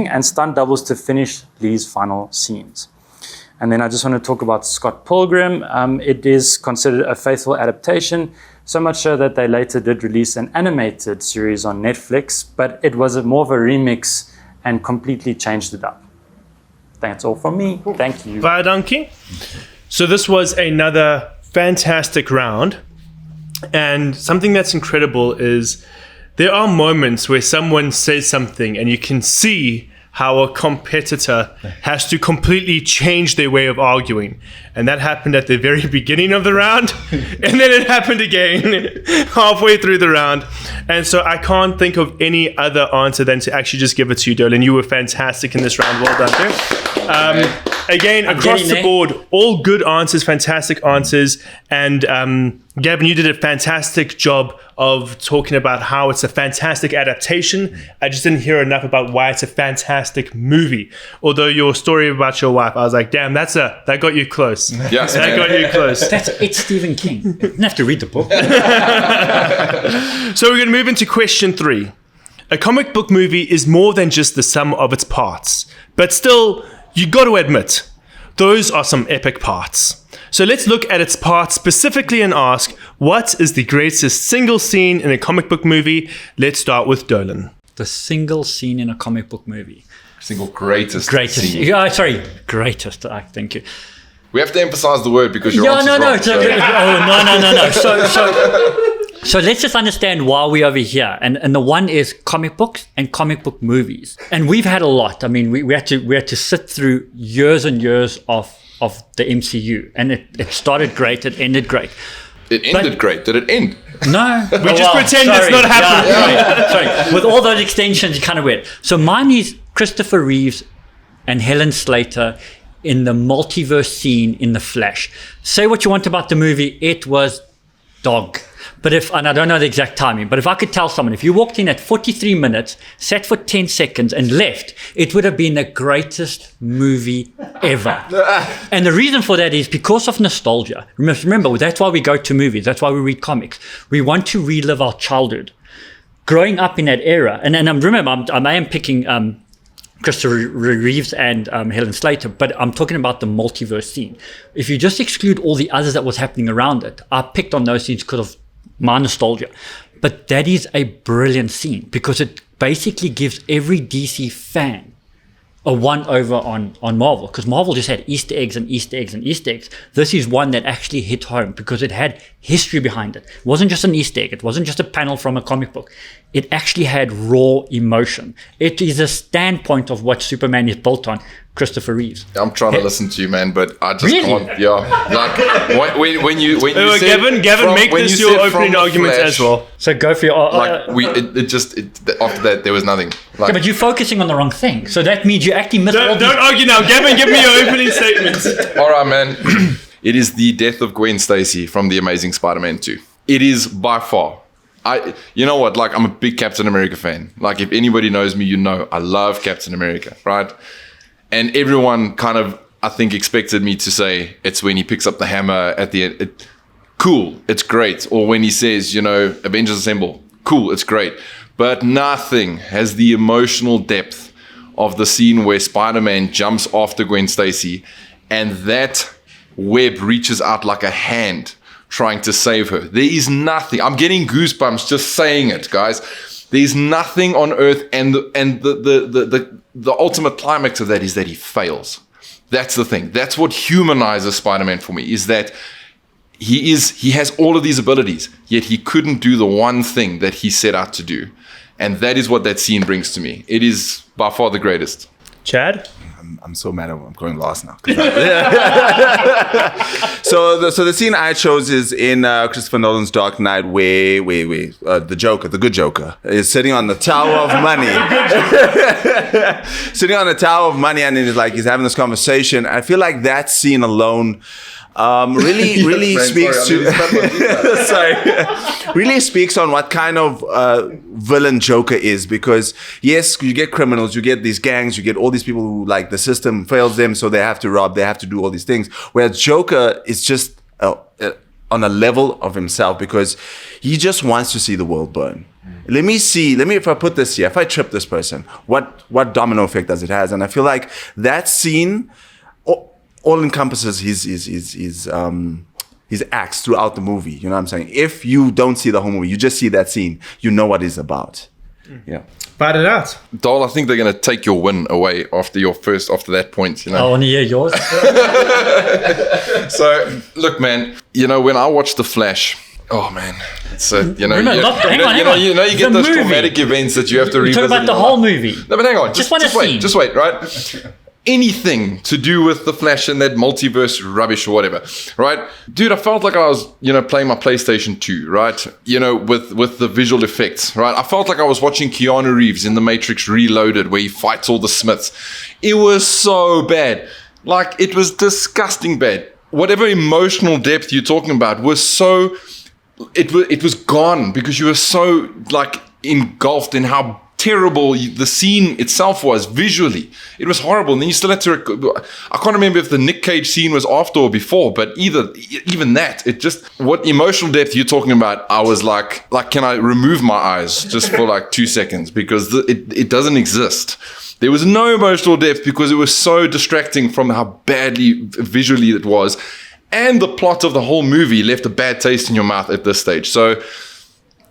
Speaker 6: and stunt doubles to finish Lee's final scenes. And then I just want to talk about Scott Pilgrim. It is considered a faithful adaptation, so much so that they later did release an animated series on Netflix, but it was more of a remix and completely changed it up. That's all from me. Thank you.
Speaker 4: Bye, Donkey. So this was another fantastic round. And something that's incredible is there are moments where someone says something and you can see how a competitor has to completely change their way of arguing. And that happened at the very beginning of the round. And then it happened again halfway through the round. And so I can't think of any other answer than to actually just give it to you, Dolan. You were fantastic in this round. Well done, too. Again, across the board, all good answers, fantastic answers. And Gavin, you did a fantastic job of talking about how it's a fantastic adaptation. I just didn't hear enough about why it's a fantastic movie. Although your story about your wife, I was like, damn, that got you close.
Speaker 2: Yes,
Speaker 4: that got you close.
Speaker 1: It's Stephen King. You don't have to read the book.
Speaker 4: So we're going to move into question 3. A comic book movie is more than just the sum of its parts. But still, you got to admit, those are some epic parts. So let's look at its parts specifically and ask, what is the greatest single scene in a comic book movie? Let's start with Dolan.
Speaker 1: The single scene in a comic book movie.
Speaker 2: Single greatest scene.
Speaker 1: Yeah, sorry, greatest. Thank you.
Speaker 2: We have to emphasize the word because your answer's
Speaker 1: no.
Speaker 2: wrong.
Speaker 1: So let's just understand why we're over here. And the one is comic books and comic book movies. And we've had a lot. I mean, we had to sit through years and years of the MCU. And it started great, it ended great.
Speaker 2: It ended great. Did it end?
Speaker 1: No.
Speaker 4: We just pretend it's not happening.
Speaker 1: Sorry. With all those extensions, it's kind of weird. So mine is Christopher Reeves and Helen Slater in the multiverse scene in The Flash. Say what you want about the movie, it was dog. And I don't know the exact timing, but if I could tell someone, if you walked in at 43 minutes, sat for 10 seconds and left, it would have been the greatest movie ever. And the reason for that is because of nostalgia. Remember, that's why we go to movies. That's why we read comics. We want to relive our childhood. Growing up in that era, and remember, I am picking Christopher Reeves and Helen Slater, but I'm talking about the multiverse scene. If you just exclude all the others that was happening around it, I picked on those scenes because of my nostalgia. But that is a brilliant scene because it basically gives every DC fan a one over on Marvel, because Marvel just had Easter eggs and Easter eggs and Easter eggs. This is one that actually hit home because it had history behind it. It wasn't just an Easter egg. It wasn't just a panel from a comic book. It actually had raw emotion. It is a standpoint of what Superman is built on. Christopher Reeves.
Speaker 2: I'm trying to listen to you, man, but I just
Speaker 1: Really?
Speaker 2: can't. Yeah, like when you said
Speaker 4: Gavin,
Speaker 2: from-
Speaker 4: make
Speaker 2: when
Speaker 4: this
Speaker 2: you
Speaker 4: your
Speaker 2: said from
Speaker 4: opening
Speaker 2: the
Speaker 4: argument
Speaker 2: Flash,
Speaker 4: as well.
Speaker 1: So go for your...
Speaker 2: Like after that there was nothing. Like,
Speaker 1: yeah, but you're focusing on the wrong thing. So that means you actually missed all
Speaker 4: Don't argue now. Gavin, give me your opening statement.
Speaker 2: all right, man. It is the death of Gwen Stacy from The Amazing Spider-Man 2. It is by far. You know what? Like, I'm a big Captain America fan. Like, if anybody knows me, you know I love Captain America, right? And everyone kind of, I think, expected me to say it's when he picks up the hammer at the end. Cool, it's great. Or when he says, Avengers Assemble. Cool, it's great. But nothing has the emotional depth of the scene where Spider-Man jumps after Gwen Stacy and that web reaches out like a hand trying to save her. There is nothing. I'm getting goosebumps just saying it, guys. There's nothing on earth, and the ultimate climax of that is that he fails. That's the thing. That's what humanizes Spider-Man for me, is that he has all of these abilities, yet he couldn't do the one thing that he set out to do. And that is what that scene brings to me. It is by far the greatest.
Speaker 4: Chad?
Speaker 3: I'm so mad I'm going last now. So the scene I chose is in Christopher Nolan's Dark Knight, where the Joker, the good Joker, is sitting on the Tower of Money. Sitting on the Tower of Money, and he's having this conversation. I feel like that scene alone really speaks to really speaks on what kind of villain Joker is, because yes, you get criminals, you get these gangs, you get all these people who, like, the system fails them, so they have to rob, they have to do all these things, whereas Joker is just on a level of himself, because he just wants to see the world burn. Let me if I put this here, if I trip this person, what domino effect does it has? And I feel like that scene all encompasses his acts throughout the movie. You know what I'm saying? If you don't see the whole movie, you just see that scene, you know what it's about. Yeah.
Speaker 4: Bat it out.
Speaker 2: Dole, I think they're going to take your win away after that point.
Speaker 1: I want to hear yours.
Speaker 2: So, look, man, when I watch The Flash, oh man, it's
Speaker 1: hang on.
Speaker 2: You get those traumatic events that you have to
Speaker 1: You're
Speaker 2: revisit.
Speaker 1: talking about the whole movie.
Speaker 2: No, but hang on, just wait, right? Anything to do with The Flash and that multiverse rubbish or whatever, right? Dude, I felt like I was, playing my PlayStation 2, right? With the visual effects, right? I felt like I was watching Keanu Reeves in The Matrix Reloaded, where he fights all the Smiths. It was so bad. Like, it was disgusting bad. Whatever emotional depth you're talking about was so... It was gone, because you were so, like, engulfed in how terrible the scene itself was visually. It was horrible. And then you still had to... I can't remember if the Nick Cage scene was after or before, but even that, it just... What emotional depth you're talking about, I was like, can I remove my eyes just for like 2 seconds? Because it doesn't exist. There was no emotional depth because it was so distracting from how badly visually it was. And the plot of the whole movie left a bad taste in your mouth at this stage. So...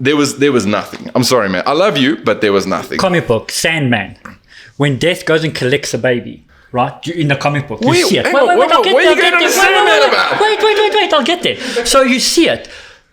Speaker 2: There was nothing. I'm sorry, man. I love you, but there was nothing.
Speaker 1: Comic book, Sandman. When Death goes and collects a baby, right? In the comic book, you see it. Wait, I'll get there. So you see it.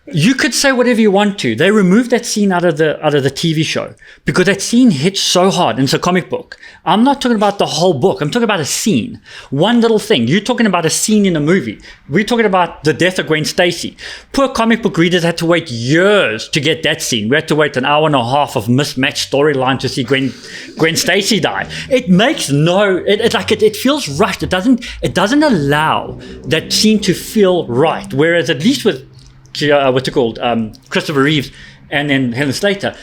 Speaker 1: You could say whatever you want to. They removed that scene out of the TV show because that scene hits so hard, and it's a comic book. I'm not talking about the whole book. I'm talking about a scene. One little thing. You're talking about a scene in a movie. We're talking about the death of Gwen Stacy. Poor comic book readers had to wait years to get that scene. We had to wait an hour and a half of mismatched storyline to see Gwen Stacy die. It makes it feels rushed. It doesn't allow that scene to feel right. Whereas at least with Christopher Reeves and then Helen Slater,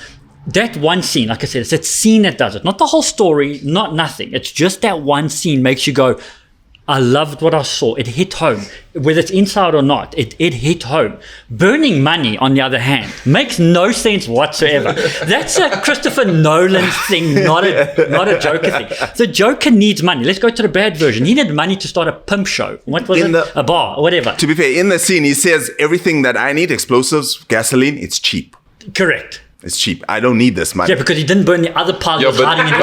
Speaker 1: that one scene, like I said, it's that scene that does it. Not the whole story, not nothing. It's just that one scene makes you go, I loved what I saw. It hit home. Whether it's inside or not, it hit home. Burning money, on the other hand, makes no sense whatsoever. That's a Christopher Nolan thing, not a Joker thing. The Joker needs money. Let's go to the bad version. He needed money to start a pimp show. What was a bar or whatever.
Speaker 3: To be fair, in the scene, he says, everything that I need, explosives, gasoline, it's cheap.
Speaker 1: Correct.
Speaker 3: It's cheap. I don't need this money.
Speaker 1: Yeah, because he didn't burn the other pile
Speaker 2: Yeah,
Speaker 1: that was
Speaker 2: but-
Speaker 1: hiding in
Speaker 2: but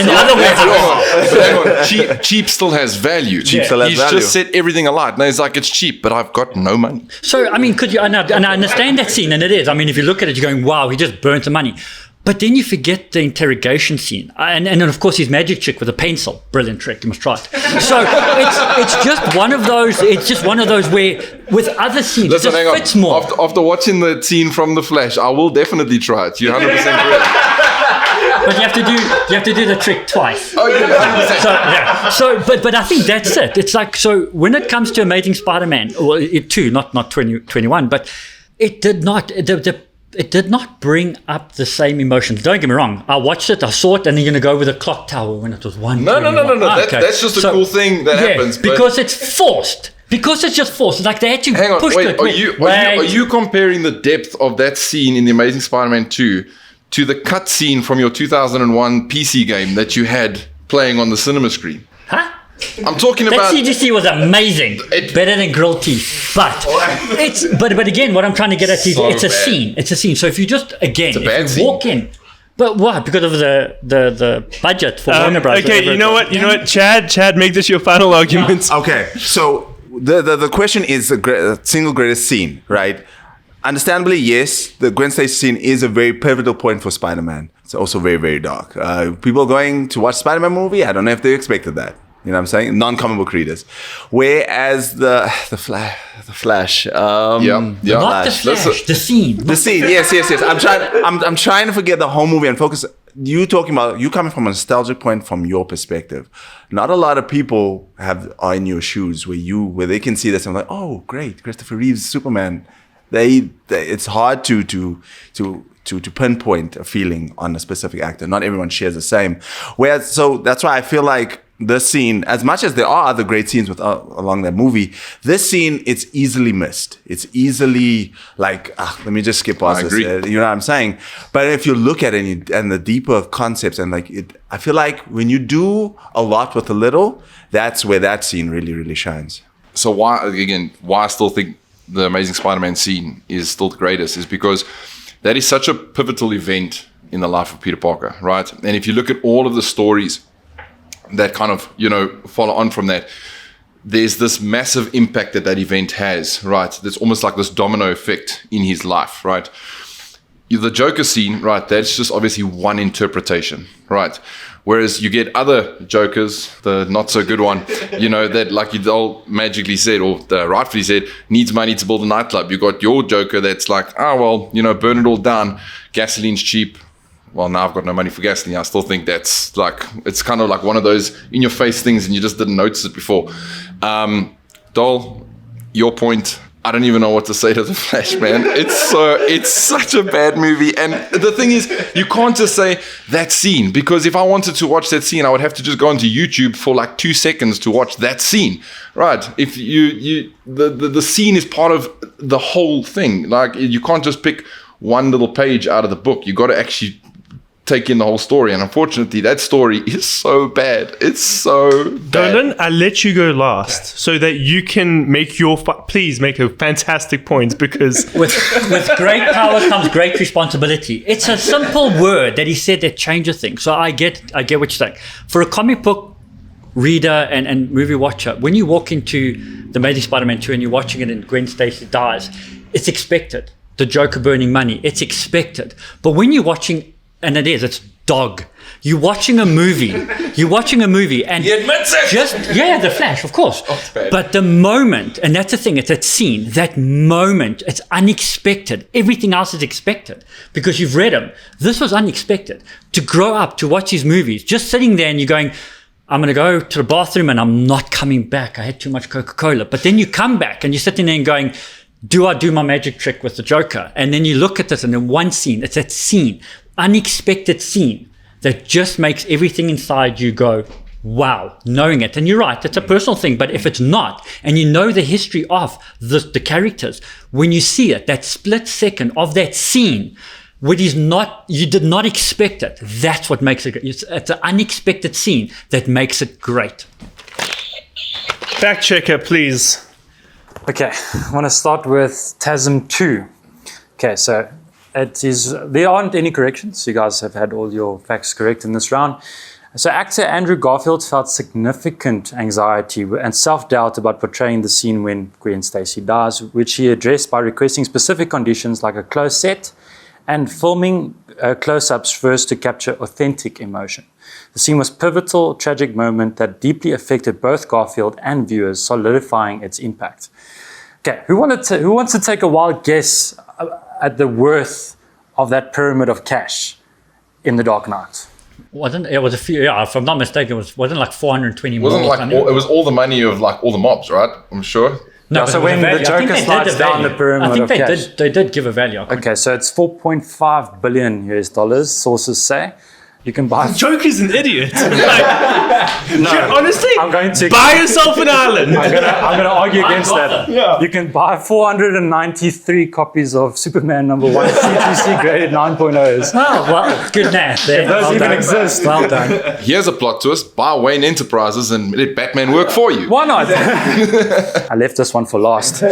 Speaker 1: the other warehouse.
Speaker 2: But hang on, cheap still has value.
Speaker 3: Cheap still has
Speaker 2: He's
Speaker 3: value.
Speaker 2: just set everything alight. Now he's like, it's cheap, but I've got no money.
Speaker 1: So, I mean, could you, and I understand that scene, and it is. I mean, if you look at it, you're going, wow, he just burnt the money. But then you forget the interrogation scene. And then, of course, his magic trick with a pencil. Brilliant trick. You must try it. So it's just one of those. It's just one of those where with other scenes,
Speaker 2: Listen,
Speaker 1: it
Speaker 2: hang
Speaker 1: just
Speaker 2: on.
Speaker 1: fits more.
Speaker 2: After watching the scene from The Flash, I will definitely try it. You're 100% correct.
Speaker 1: But you have to do the trick twice.
Speaker 2: Oh, yeah, 100%.
Speaker 1: So yeah. So but I think that's it. It's like, so when it comes to Amazing Spider-Man, well, it too, not 2021, but it did not. It did not bring up the same emotions. Don't get me wrong. I watched it, I saw it, and then you're going to go with a clock tower when it was 1.
Speaker 2: No. That's just a cool thing that happens. But
Speaker 1: Because it's forced. Because it's just forced. It's like they had to
Speaker 2: hang on,
Speaker 1: push
Speaker 2: wait.
Speaker 1: it.
Speaker 2: Are you comparing the depth of that scene in The Amazing Spider-Man 2 to the cut scene from your 2001 PC game that you had playing on the cinema screen?
Speaker 1: Huh?
Speaker 2: I'm talking
Speaker 1: That
Speaker 2: about.
Speaker 1: CGC was amazing. Better than grilled teeth. But but again, what I'm trying to get at is
Speaker 2: So
Speaker 1: it's a
Speaker 2: bad.
Speaker 1: scene. It's a scene. So if you just, again,
Speaker 2: a bad
Speaker 1: if you
Speaker 2: scene.
Speaker 1: walk in, but why? Because of the budget for Warner Bros.
Speaker 4: Okay, you know what? You know what? Chad, make this your final argument.
Speaker 3: Okay, so the question is the single greatest scene, right? Understandably, yes, the Gwen Stacy scene is a very pivotal point for Spider-Man. It's also very, very dark. People going to watch Spider-Man movie, I don't know if they expected that. You know what I'm saying? Non-comic book readers. Whereas the Flash.
Speaker 2: Yeah.
Speaker 1: Not the
Speaker 3: Flash.
Speaker 1: Flash,
Speaker 2: Listen.
Speaker 1: the scene.
Speaker 3: The scene, yes. I'm trying to forget the whole movie and focus. You coming from a nostalgic point from your perspective. Not a lot of people are in your shoes where they can see this and like, oh, great, Christopher Reeve's Superman. It's hard to pinpoint a feeling on a specific actor. Not everyone shares the same. So that's why I feel like this scene, as much as there are other great scenes along that movie, this scene, it's easily missed. It's easily like, let me just skip past
Speaker 2: I
Speaker 3: this.
Speaker 2: agree.
Speaker 3: You know what I'm saying? But if you look at it and the deeper concepts and like it, I feel like when you do a lot with a little, that's where that scene really, really shines.
Speaker 2: So why I still think the Amazing Spider-Man scene is still the greatest is because that is such a pivotal event in the life of Peter Parker, right? And if you look at all of the stories that kind of, follow on from that, there's this massive impact that event has, right? There's almost like this domino effect in his life, right? The Joker scene, right, that's just obviously one interpretation, right? Whereas you get other Jokers, the not so good one, that like you all magically said, or rightfully said, needs money to build a nightclub. You got your Joker that's like, burn it all down, gasoline's cheap. Well, now I've got no money for gasoline. I still think that's like, it's kind of like one of those in your face things and you just didn't notice it before. Dol, your point, I don't even know what to say to The Flash, man. It's such a bad movie. And the thing is, you can't just say that scene, because if I wanted to watch that scene, I would have to just go onto YouTube for like 2 seconds to watch that scene, right? If the scene is part of the whole thing. Like, you can't just pick one little page out of the book. You got to actually take in the whole story, and unfortunately that story is so bad. It's so bad.
Speaker 4: Dolan, I let you go last so that you can make please make a fantastic point, because
Speaker 1: With great power comes great responsibility. It's a simple word that he said that changes things. So I get what you're saying. For a comic book reader and movie watcher, when you walk into The Amazing Spider-Man 2 and you're watching it and Gwen Stacy dies, it's expected. The Joker burning money, it's expected. But when you're watching, and it's dog. You're watching a movie and
Speaker 2: He admits it!
Speaker 1: The Flash, of course.
Speaker 2: it's bad.
Speaker 1: But the moment, and that's the thing, it's that scene, that moment, it's unexpected. Everything else is expected because you've read them. This was unexpected. To grow up, to watch these movies, just sitting there and you're going, I'm going to go to the bathroom and I'm not coming back. I had too much Coca-Cola. But then you come back and you're sitting there and going, do I do my magic trick with the Joker? And then you look at this and in one scene, it's that scene, unexpected scene that just makes everything inside you go, wow, knowing it. And you're right, it's a personal thing, but if it's not, and you know the history of the characters, when you see it, that split second of that scene, you did not expect it, that's what makes it great. It's an unexpected scene that makes it great.
Speaker 4: fact checker, please.
Speaker 6: Okay, I want to start with TASM 2. Okay, so There aren't any corrections. You guys have had all your facts correct in this round. So actor Andrew Garfield felt significant anxiety and self-doubt about portraying the scene when Gwen Stacy dies, which he addressed by requesting specific conditions like a close set and filming close-ups first to capture authentic emotion. The scene was a pivotal, tragic moment that deeply affected both Garfield and viewers, solidifying its impact. Okay, who wants to take a wild guess at the worth of that pyramid of cash in The Dark Knight?
Speaker 1: It was a few, if I'm not mistaken, wasn't like 420
Speaker 2: Wasn't
Speaker 1: million.
Speaker 2: like it was all the money of like all the mobs, right? I'm sure.
Speaker 1: No,
Speaker 6: so
Speaker 1: but
Speaker 6: when
Speaker 1: value,
Speaker 6: the Joker slides down the pyramid
Speaker 1: I think
Speaker 6: of
Speaker 1: they
Speaker 6: cash.
Speaker 1: they did give a value.
Speaker 6: Okay, so it's 4.5 billion US dollars, sources say. You can buy...
Speaker 4: Joker's an idiot. Honestly,
Speaker 6: I'm going to...
Speaker 4: buy yourself an island.
Speaker 6: I'm gonna argue against that.
Speaker 4: Yeah.
Speaker 6: You can buy 493 copies of Superman number 1 CTC graded 9.0s.
Speaker 1: Oh, well, good math there.
Speaker 6: Those
Speaker 1: Well
Speaker 6: even
Speaker 1: done.
Speaker 6: exist.
Speaker 1: Well done.
Speaker 2: Here's a plot twist: buy Wayne Enterprises and let Batman work for you.
Speaker 6: Why not? I left this one for last.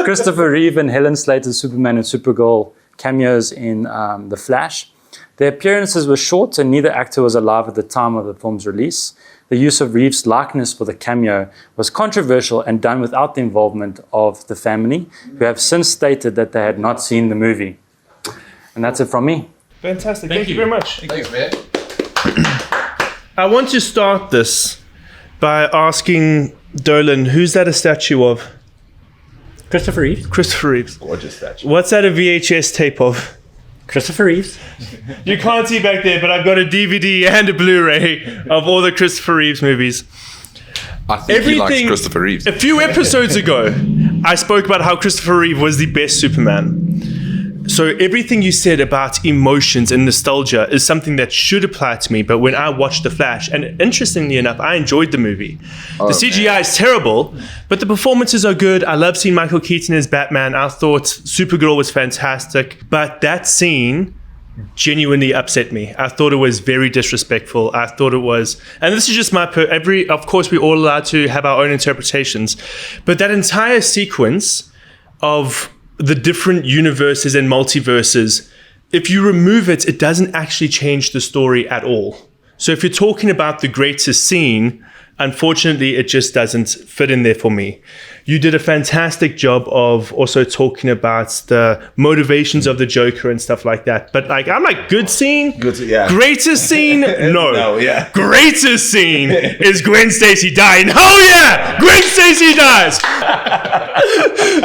Speaker 6: Christopher Reeve and Helen Slater's Superman and Supergirl cameos in The Flash. Their appearances were short and neither actor was alive at the time of the film's release. The use of Reeve's likeness for the cameo was controversial and done without the involvement of the family, who have since stated that they had not seen the movie. And that's it from me.
Speaker 4: Fantastic. Thank you very much.
Speaker 2: Thanks, man.
Speaker 4: I want to start this by asking Dolan, who's that a statue of?
Speaker 1: Christopher Reeves.
Speaker 4: Christopher Reeves.
Speaker 3: Gorgeous statue.
Speaker 4: What's that a VHS tape of?
Speaker 1: Christopher Reeves.
Speaker 4: You can't see back there, but I've got a DVD and a Blu-ray of all the Christopher Reeves movies.
Speaker 2: I think he likes Christopher Reeves.
Speaker 4: A few episodes ago, I spoke about how Christopher Reeve was the best Superman. So everything you said about emotions and nostalgia is something that should apply to me. But when I watched The Flash, and interestingly enough, I enjoyed the movie. The CGI is terrible, but the performances are good. I love seeing Michael Keaton as Batman. I thought Supergirl was fantastic. But that scene genuinely upset me. I thought it was very disrespectful. I thought it was, and this is just my of course we're all allowed to have our own interpretations, but that entire sequence of the different universes and multiverses, if you remove it, it doesn't actually change the story at all. So if you're talking about the greatest scene, unfortunately, it just doesn't fit in there for me. You did a fantastic job of also talking about the motivations of the Joker and stuff like that. But I'm like, good scene?
Speaker 3: Yeah.
Speaker 4: Greatest scene? No.
Speaker 3: No, yeah.
Speaker 4: Greatest scene is Gwen Stacy dying. Oh yeah! Gwen Stacy dies!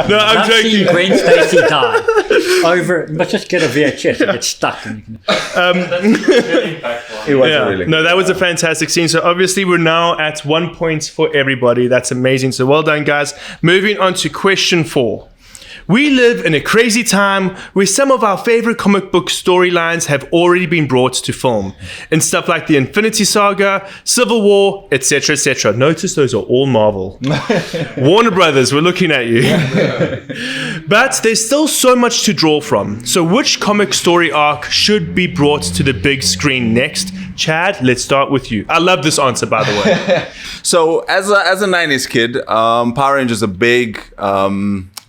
Speaker 4: No, I'm
Speaker 1: I've
Speaker 4: joking.
Speaker 1: seen Gwen Stacy die. Let's just get a VHS and get stuck. And you can,
Speaker 3: It was
Speaker 4: Yeah.
Speaker 3: really
Speaker 4: No, that was a fantastic scene. So obviously we're now at 1 point for everybody. That's amazing. So well done, guys. Moving on to question 4. We live in a crazy time where some of our favorite comic book storylines have already been brought to film. And stuff like the Infinity Saga, Civil War, etc., etc. Notice those are all Marvel. Warner Brothers, we're looking at you. But there's still so much to draw from. So which comic story arc should be brought to the big screen next? Chad, let's start with you. I love this answer, by the way.
Speaker 3: So as a 90s kid, Power Rangers a big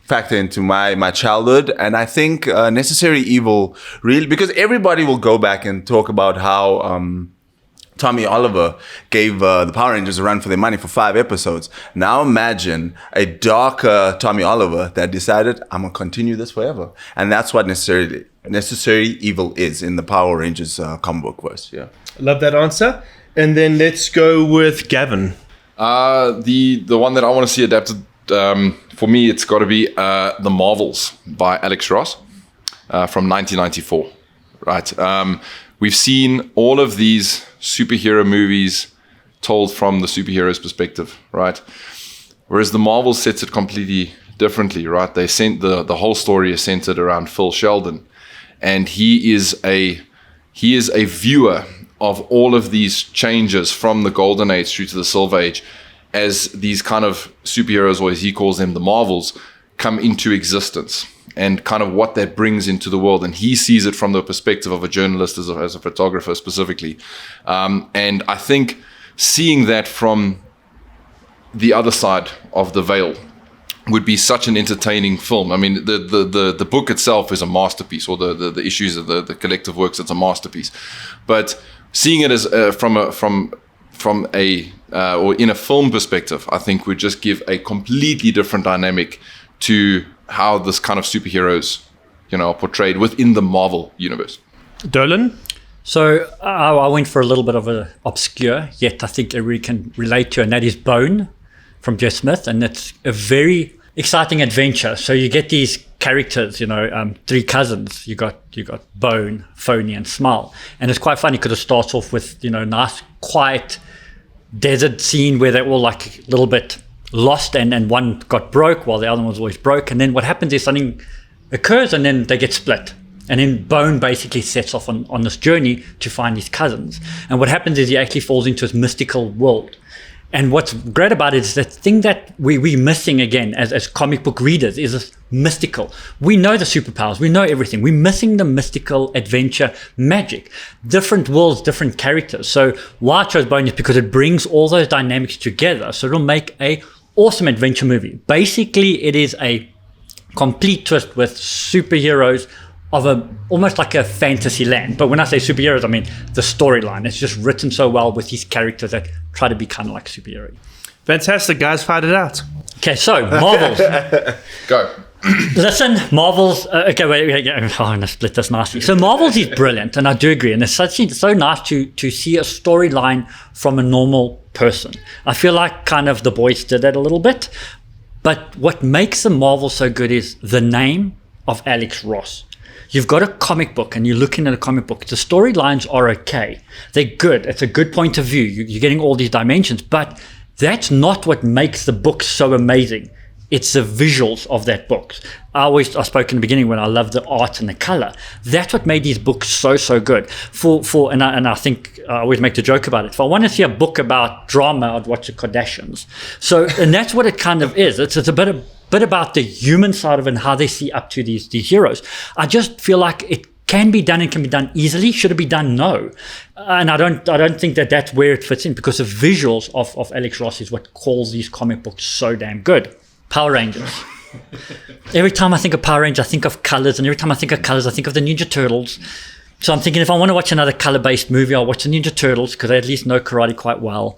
Speaker 3: factor into my childhood, and I think Necessary Evil really, because everybody will go back and talk about how Tommy Oliver gave the Power Rangers a run for their money for 5 episodes. Now imagine a darker Tommy Oliver that decided, I'm gonna continue this forever, and that's what Necessary Evil is in the Power Rangers comic book verse. Yeah.
Speaker 4: Love that answer. And then let's go with Gavin.
Speaker 2: The one that I want to see adapted, for me, it's got to be The Marvels by Alex Ross from 1994. Right. We've seen all of these superhero movies told from the superhero's perspective, right? Whereas The Marvels sets it completely differently, right? They sent the whole story is centered around Phil Sheldon, and he is a viewer of all of these changes from the Golden Age through to the Silver Age, as these kind of superheroes, or as he calls them, the Marvels, come into existence, and kind of what that brings into the world. And he sees it from the perspective of a journalist, as a photographer specifically. And I think seeing that from the other side of the veil would be such an entertaining film. I mean, the book itself is a masterpiece, or the issues of the collective works, it's a masterpiece. But seeing it as from a or in a film perspective, I think would just give a completely different dynamic to how this kind of superheroes, are portrayed within the Marvel universe.
Speaker 4: Dolan?
Speaker 1: So I went for a little bit of an obscure, yet I think everybody can relate to, and that is Bone from Jeff Smith, and it's a very exciting adventure. So you get these characters, three cousins. You got Bone, Phony, and Smile, and it's quite funny because it starts off with nice, quiet desert scene where they're all like a little bit lost, and one got broke while the other one was always broke. And then what happens is something occurs, and then they get split. And then Bone basically sets off on this journey to find his cousins. And what happens is he actually falls into this mystical world. And what's great about it is the thing that we're missing again as comic book readers is this mystical. We know the superpowers, we know everything. We're missing the mystical adventure magic. Different worlds, different characters. So why I chose Bone is because it brings all those dynamics together. So it'll make a awesome adventure movie. Basically, it is a complete twist with superheroes of almost like a fantasy land. But when I say superheroes, I mean the storyline. It's just written so well with these characters that try to be kind of like superheroes.
Speaker 4: Fantastic, guys. Fight it out.
Speaker 1: Okay, so Marvels.
Speaker 2: Go.
Speaker 1: Listen, Marvels. Okay, wait. I'm going to split this nicely. So Marvels is brilliant, and I do agree. And it's so nice to see a storyline from a normal person. I feel like kind of The Boys did that a little bit. But what makes the Marvel so good is the name of Alex Ross. You've got a comic book and you're looking at a comic book. The storylines are okay. They're good. It's a good point of view. You're getting all these dimensions, but that's not what makes the book so amazing. It's the visuals of that book. I spoke in the beginning when I love the art and the color. That's what made these books so good. And I think I always make the joke about it. If I want to see a book about drama, I'd watch the Kardashians. So, and that's what it kind of is. It's a bit about the human side of it and how they see up to these heroes. I just feel like it can be done and can be done easily. Should it be done? No. And I don't think that that's where it fits in, because the visuals of Alex Ross is what calls these comic books so damn good. Power Rangers. Every time I think of Power Rangers, I think of colors, and every time I think of colors, I think of the Ninja Turtles. So I'm thinking if I want to watch another color-based movie, I'll watch the Ninja Turtles because they at least know karate quite well.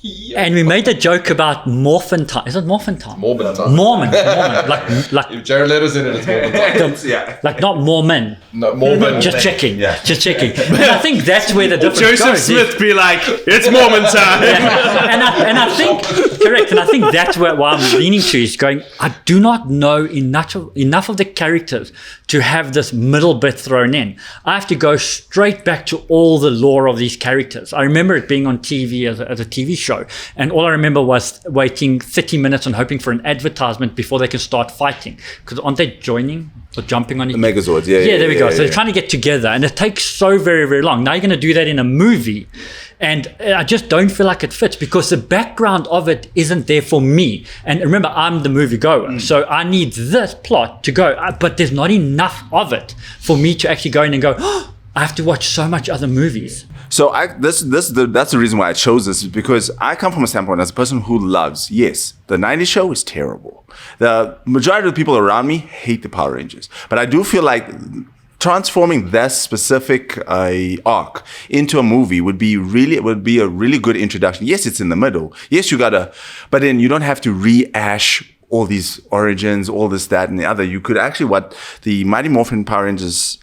Speaker 1: Yeah. And we made a joke about Morphin Time. Is it Morphin Time?
Speaker 2: Mormon time.
Speaker 1: Mormon. Like
Speaker 2: If Jared Leto's in it, it's Mormon time.
Speaker 3: Yeah.
Speaker 1: Like not Mormon.
Speaker 2: No, Mormon.
Speaker 1: Just checking.
Speaker 3: Yeah.
Speaker 1: Just checking. And I think that's where the difference
Speaker 4: Joseph
Speaker 1: goes.
Speaker 4: Smith be like, it's Mormon time.
Speaker 1: Yeah. And I think, correct, and I think that's why I'm leaning to is going, I do not know enough of the characters to have this middle bit thrown in. I have to go straight back to all the lore of these characters. I remember it being on TV as a TV show, and all I remember was waiting 30 minutes and hoping for an advertisement before they can start fighting, because aren't they joining or jumping on each
Speaker 3: The Megazords, yeah.
Speaker 1: Yeah, there we go.
Speaker 3: Yeah,
Speaker 1: So they're trying to get together, and it takes so very, very long. Now you're going to do that in a movie, and I just don't feel like it fits because the background of it isn't there for me. And remember, I'm the movie goer, so I need this plot to go, but there's not enough of it for me to actually go in and go, oh, I have to watch so much other movies.
Speaker 3: So that's the reason why I chose this, is because I come from a standpoint as a person who loves, yes, the 90s show is terrible. The majority of the people around me hate the Power Rangers. But I do feel like transforming that specific arc into a movie would be a really good introduction. Yes, it's in the middle. Yes, but then you don't have to rehash all these origins, all this, that, and the other. You could actually, what the Mighty Morphin Power Rangers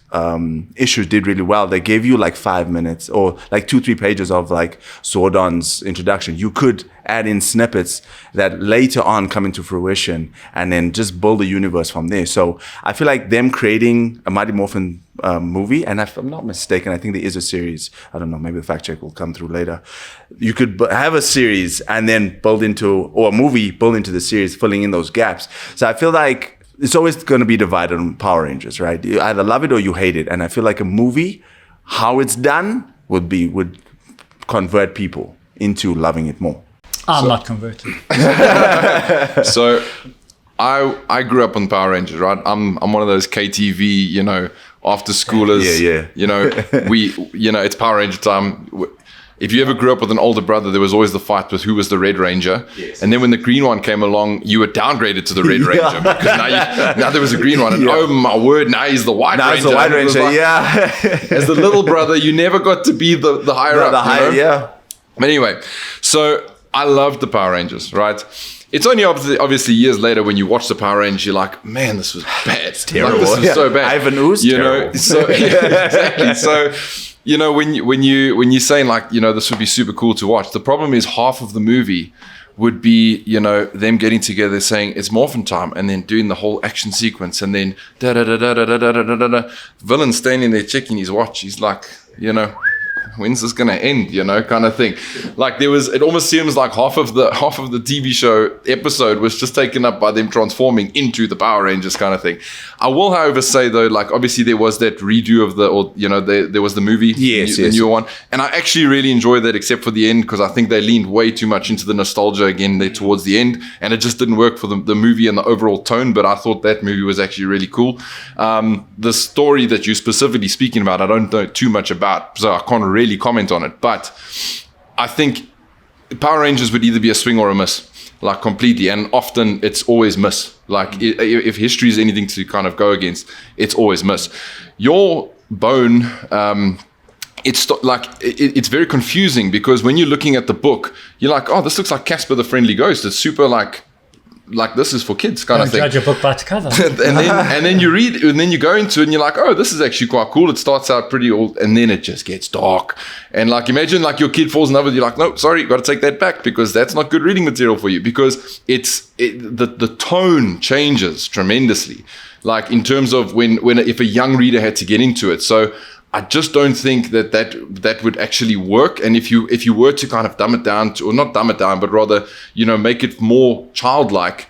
Speaker 3: issue did really well, they gave you like 5 minutes or like 2-3 pages of like Zordon's introduction. You could add in snippets that later on come into fruition and then just build a universe from there. So I feel like them creating a Mighty Morphin movie, and if I'm not mistaken, I think there is a series. I don't know, maybe the fact check will come through later. You could have a series and then or a movie build into the series, filling in those gaps. So I feel like it's always going to be divided on Power Rangers, right? You either love it or you hate it. And I feel like a movie, how it's done, would convert people into loving it more.
Speaker 1: I'm not converted.
Speaker 2: So I grew up on Power Rangers, right? I'm one of those KTV, after schoolers.
Speaker 3: Yeah.
Speaker 2: It's Power Ranger time. if you ever grew up with an older brother, there was always the fight with who was the Red Ranger. Yes. And then when the green one came along, you were downgraded to the Red Ranger because now there was a green one. And oh my word, now he's the White Ranger.
Speaker 3: Now he's the White Ranger,
Speaker 2: As the little brother, you never got to be the higher up.
Speaker 3: The higher, yeah.
Speaker 2: But anyway, so I loved the Power Rangers, right? It's only obviously years later when you watch the Power Rangers, you're like, man, this was bad. It's
Speaker 3: terrible.
Speaker 2: Like, this was so bad.
Speaker 3: Ivan Ooze, terrible.
Speaker 2: So exactly. So, when you're saying like, this would be super cool to watch, the problem is half of the movie would be, them getting together saying it's morphin time and then doing the whole action sequence and then da da da da da da da da da da. Villain standing there checking his watch. He's like, when's this gonna end? Kind of thing. Like it almost seems like half of the TV show episode was just taken up by them transforming into the Power Rangers kind of thing. I will, however, say though, like obviously there was that redo of there was the movie, the newer one, and I actually really enjoyed that, except for the end, because I think they leaned way too much into the nostalgia again there towards the end, and it just didn't work for the movie and the overall tone. But I thought that movie was actually really cool. The story that you're specifically speaking about, I don't know too much about, so I can't really comment on it. But I think Power Rangers would either be a swing or a miss, like completely, and often it's always miss. Like if history is anything to kind of go against, it's always miss. Your Bone, it's very confusing, because when you're looking at the book, you're like, oh, this looks like Casper the Friendly Ghost. It's super like this is for kids kind of thing.
Speaker 1: Judge a book by its cover.
Speaker 2: and then you read, and then you go into it and you're like, oh, this is actually quite cool. It starts out pretty old, and then it just gets dark. And like, imagine like your kid falls in love with you, like, no, sorry, you got to take that back, because that's not good reading material for you, because the tone changes tremendously. Like in terms of if a young reader had to get into it. So I just don't think that would actually work. And if you were to kind of dumb it down or not dumb it down, but rather, make it more childlike,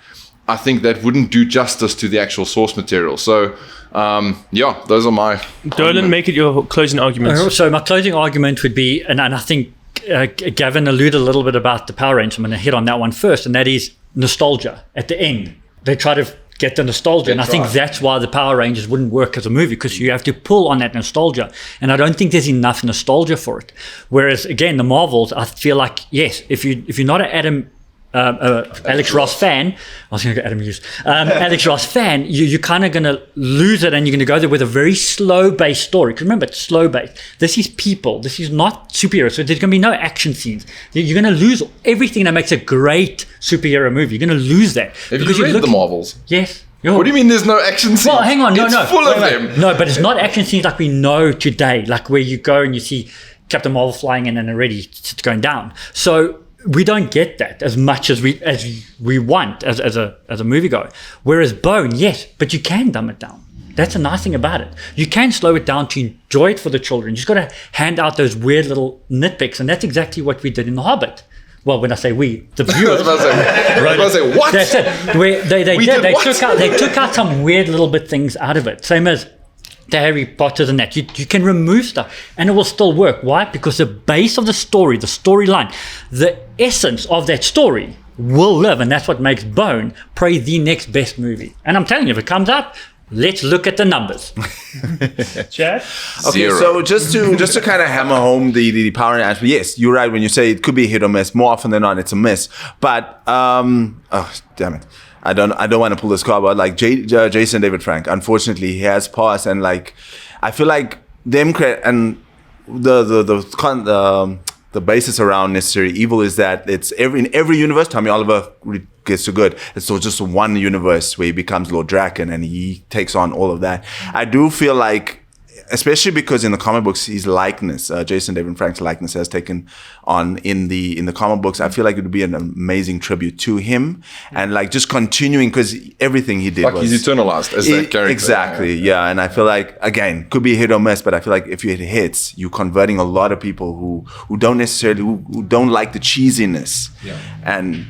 Speaker 2: I think that wouldn't do justice to the actual source material. So, those are my...
Speaker 4: Dolan, make it your closing arguments.
Speaker 1: So my closing argument would be, and I think Gavin alluded a little bit about the Power Rangers. I'm going to hit on that one first, and that is nostalgia. At the end, they try to get the nostalgia, and I think that's why the Power Rangers wouldn't work as a movie, because you have to pull on that nostalgia, and I don't think there's enough nostalgia for it. Whereas again, the Marvels, I feel like, yes, if you're not an Alex Ross fan, I was going to go Adam Hughes, Alex Ross fan, you're kind of going to lose it, and you're going to go there with a very slow-based story. Because remember, it's slow-based. This is people. This is not superheroes. So there's going to be no action scenes. You're going to lose everything that makes a great superhero movie. You're going to lose that.
Speaker 2: Have you read the Marvels?
Speaker 1: Yes.
Speaker 2: What do you mean there's no action scenes?
Speaker 1: Well, hang on. No.
Speaker 2: It's full of them.
Speaker 1: No, but it's not action scenes like we know today, like where you go and you see Captain Marvel flying in and already it's going down. So we don't get that as much as we want as a moviegoer. Whereas Bone, yes, but you can dumb it down. That's the nice thing about it. You can slow it down to enjoy it for the children. You just got to hand out those weird little nitpicks, and that's exactly what we did in The Hobbit. Well, when I say we, the viewers.
Speaker 2: I was about to say, what?
Speaker 1: That's it. Where they took out some weird little bit things out of it. Same as the Harry Potters and that. You can remove stuff and it will still work. Why? Because the base of the story, the storyline, the essence of that story will live, and that's what makes Bone probably the next best movie. And I'm telling you, if it comes up, let's look at the numbers.
Speaker 4: Chad?
Speaker 3: Okay, so just to kind of hammer home the Power Rangers, yes, you're right when you say it could be a hit or miss. More often than not, it's a miss. But oh damn it, I don't want to pull this card, but like Jason David Frank, unfortunately, he has passed, and like I feel like them and the basis around Necessary Evil is that it's in every universe, Tommy Oliver gets to good. It's so just one universe where he becomes Lord Draken and he takes on all of that. I do feel like, especially because in the comic books, his likeness, Jason David Frank's likeness has taken on in the comic books. I feel like it would be an amazing tribute to him, and like just continuing, because everything he did
Speaker 2: like
Speaker 3: was
Speaker 2: he's eternalized as that character.
Speaker 3: Exactly, yeah. And I feel like, again, could be a hit or miss, but I feel like if it hits, you're converting a lot of people who don't necessarily who don't like the cheesiness, and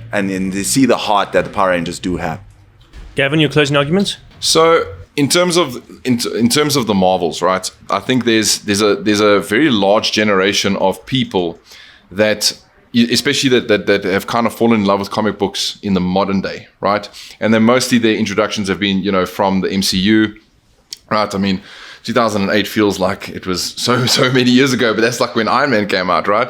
Speaker 3: they see the heart that the Power Rangers do have.
Speaker 4: Gavin, your closing arguments?
Speaker 2: So in terms of the Marvels, right? I think there's a very large generation of people that, especially that have kind of fallen in love with comic books in the modern day, right? And then mostly their introductions have been, from the MCU, right? I mean, 2008 feels like it was so many years ago, but that's like when Iron Man came out, right?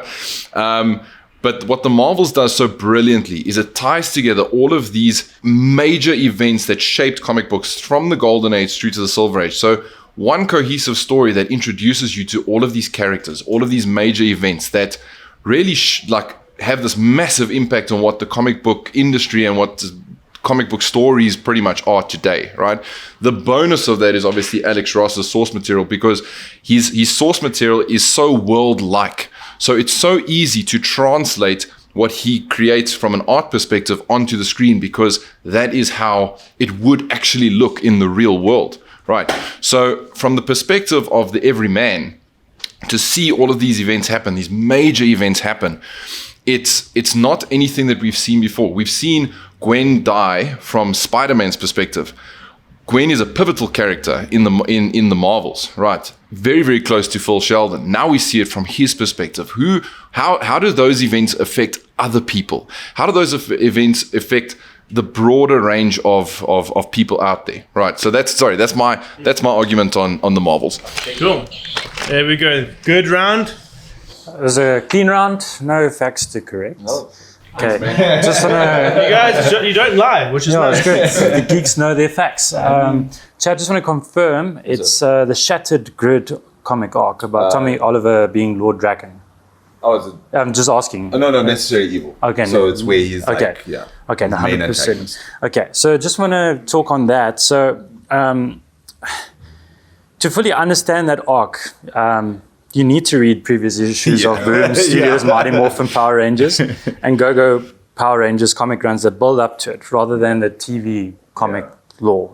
Speaker 2: But what the Marvels does so brilliantly is it ties together all of these major events that shaped comic books from the Golden Age through to the Silver Age. So one cohesive story that introduces you to all of these characters, all of these major events that really have this massive impact on what the comic book industry and what comic book stories pretty much are today, right? The bonus of that is obviously Alex Ross's source material, because his source material is so world-like. So it's so easy to translate what he creates from an art perspective onto the screen, because that is how it would actually look in the real world, right? So from the perspective of the everyman, to see all of these events happen, these major events happen, it's not anything that we've seen before. We've seen Gwen die from Spider-Man's perspective. Gwen is a pivotal character in the Marvels, right? Very, very close to Phil Sheldon. Now we see it from his perspective. How do those events affect other people? How do those events affect the broader range of people out there, right? So that's my argument on the Marvels.
Speaker 4: Cool. There we go. Good round.
Speaker 6: It was a clean round, no facts to correct.
Speaker 2: No.
Speaker 6: Okay, just on a...
Speaker 4: You guys, you don't lie, which is nice.
Speaker 6: It's good. The geeks know their facts. So I just want to confirm, it's the Shattered Grid comic arc about Tommy Oliver being Lord Draken.
Speaker 3: Oh, is it?
Speaker 6: I'm just asking.
Speaker 3: Oh, no, necessary evil.
Speaker 6: Okay.
Speaker 3: So it's where he's
Speaker 6: Okay.
Speaker 3: like, yeah.
Speaker 6: Okay, no,
Speaker 3: main
Speaker 6: 100%.
Speaker 3: antagonist.
Speaker 6: Okay, so just want to talk on that. So to fully understand that arc, you need to read previous issues of Boom Studios, Mighty Morphin Power Rangers, and Go-Go Power Rangers comic runs that build up to it, rather than the TV comic lore.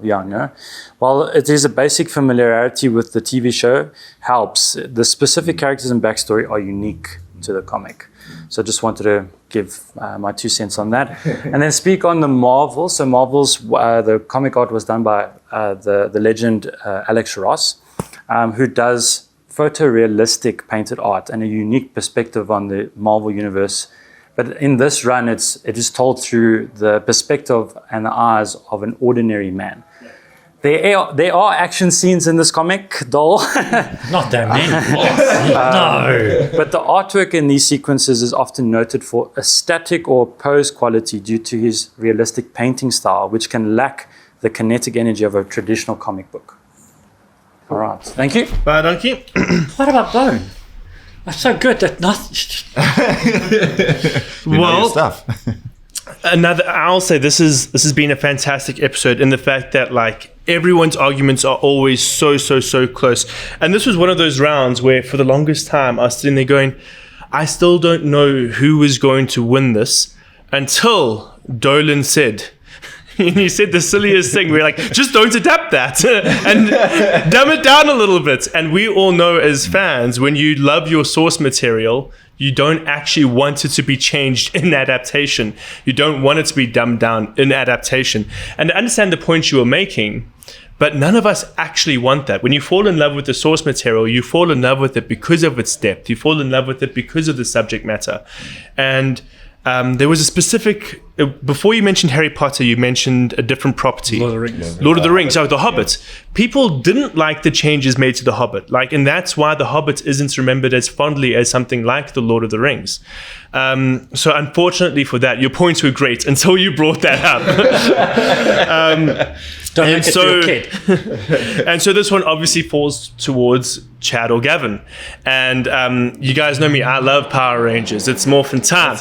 Speaker 6: While it is a basic familiarity with the TV show helps, the specific characters and backstory are unique to the comic. So I just wanted to give my 2 cents on that. And then speak on the Marvels. So Marvels, the comic art was done by the legend Alex Ross, who does photorealistic painted art and a unique perspective on the Marvel universe. But in this run, it is told through the perspective and the eyes of an ordinary man. There are action scenes in this comic, Dole.
Speaker 1: Not that many. No.
Speaker 6: But the artwork in these sequences is often noted for a static or pose quality due to his realistic painting style, which can lack the kinetic energy of a traditional comic book. All right. Thank you.
Speaker 4: Bye, Donkey.
Speaker 1: What about Bone? That's so good that nothing.
Speaker 4: Well,
Speaker 3: stuff.
Speaker 4: I'll say this has been a fantastic episode in the fact that like everyone's arguments are always so close. And this was one of those rounds where for the longest time I was sitting there going, I still don't know who is going to win this until Dolan said. He said the silliest thing. We're like, just don't adapt that and dumb it down a little bit. And we all know as fans, when you love your source material, you don't actually want it to be changed in adaptation. You don't want it to be dumbed down in adaptation. And I understand the point you were making, but none of us actually want that. When you fall in love with the source material, you fall in love with it because of its depth. You fall in love with it because of the subject matter. And there was a specific... before you mentioned Harry Potter, you mentioned a different property.
Speaker 1: Lord of the Rings.
Speaker 4: Lord of the Rings, The Hobbit. People didn't like the changes made to The Hobbit. And that's why The Hobbit isn't remembered as fondly as something like The Lord of the Rings. So unfortunately for that, your points were great until you brought that up.
Speaker 1: Don't make it to your kid.
Speaker 4: And so this one obviously falls towards Chad or Gavin. And you guys know me, I love Power Rangers. It's morphin' time.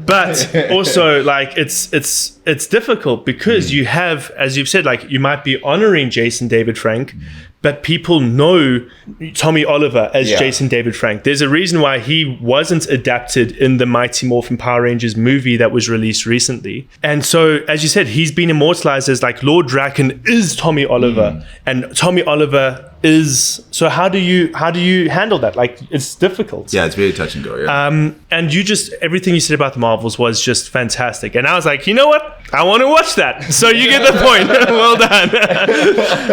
Speaker 4: But also, it's difficult because you have, as you've said, you might be honoring Jason David Frank, but people know Tommy Oliver as Jason David Frank. There's a reason why he wasn't adapted in the Mighty Morphin Power Rangers movie that was released recently. And so, as you said, he's been immortalized as Lord Draken is Tommy Oliver, and Tommy Oliver is. So how do you handle that? It's difficult.
Speaker 3: Yeah, it's very touch and go. Yeah.
Speaker 4: And everything you said about the Marvels was just fantastic. And I was like, you know what? I want to watch that. So you get the point. Well done.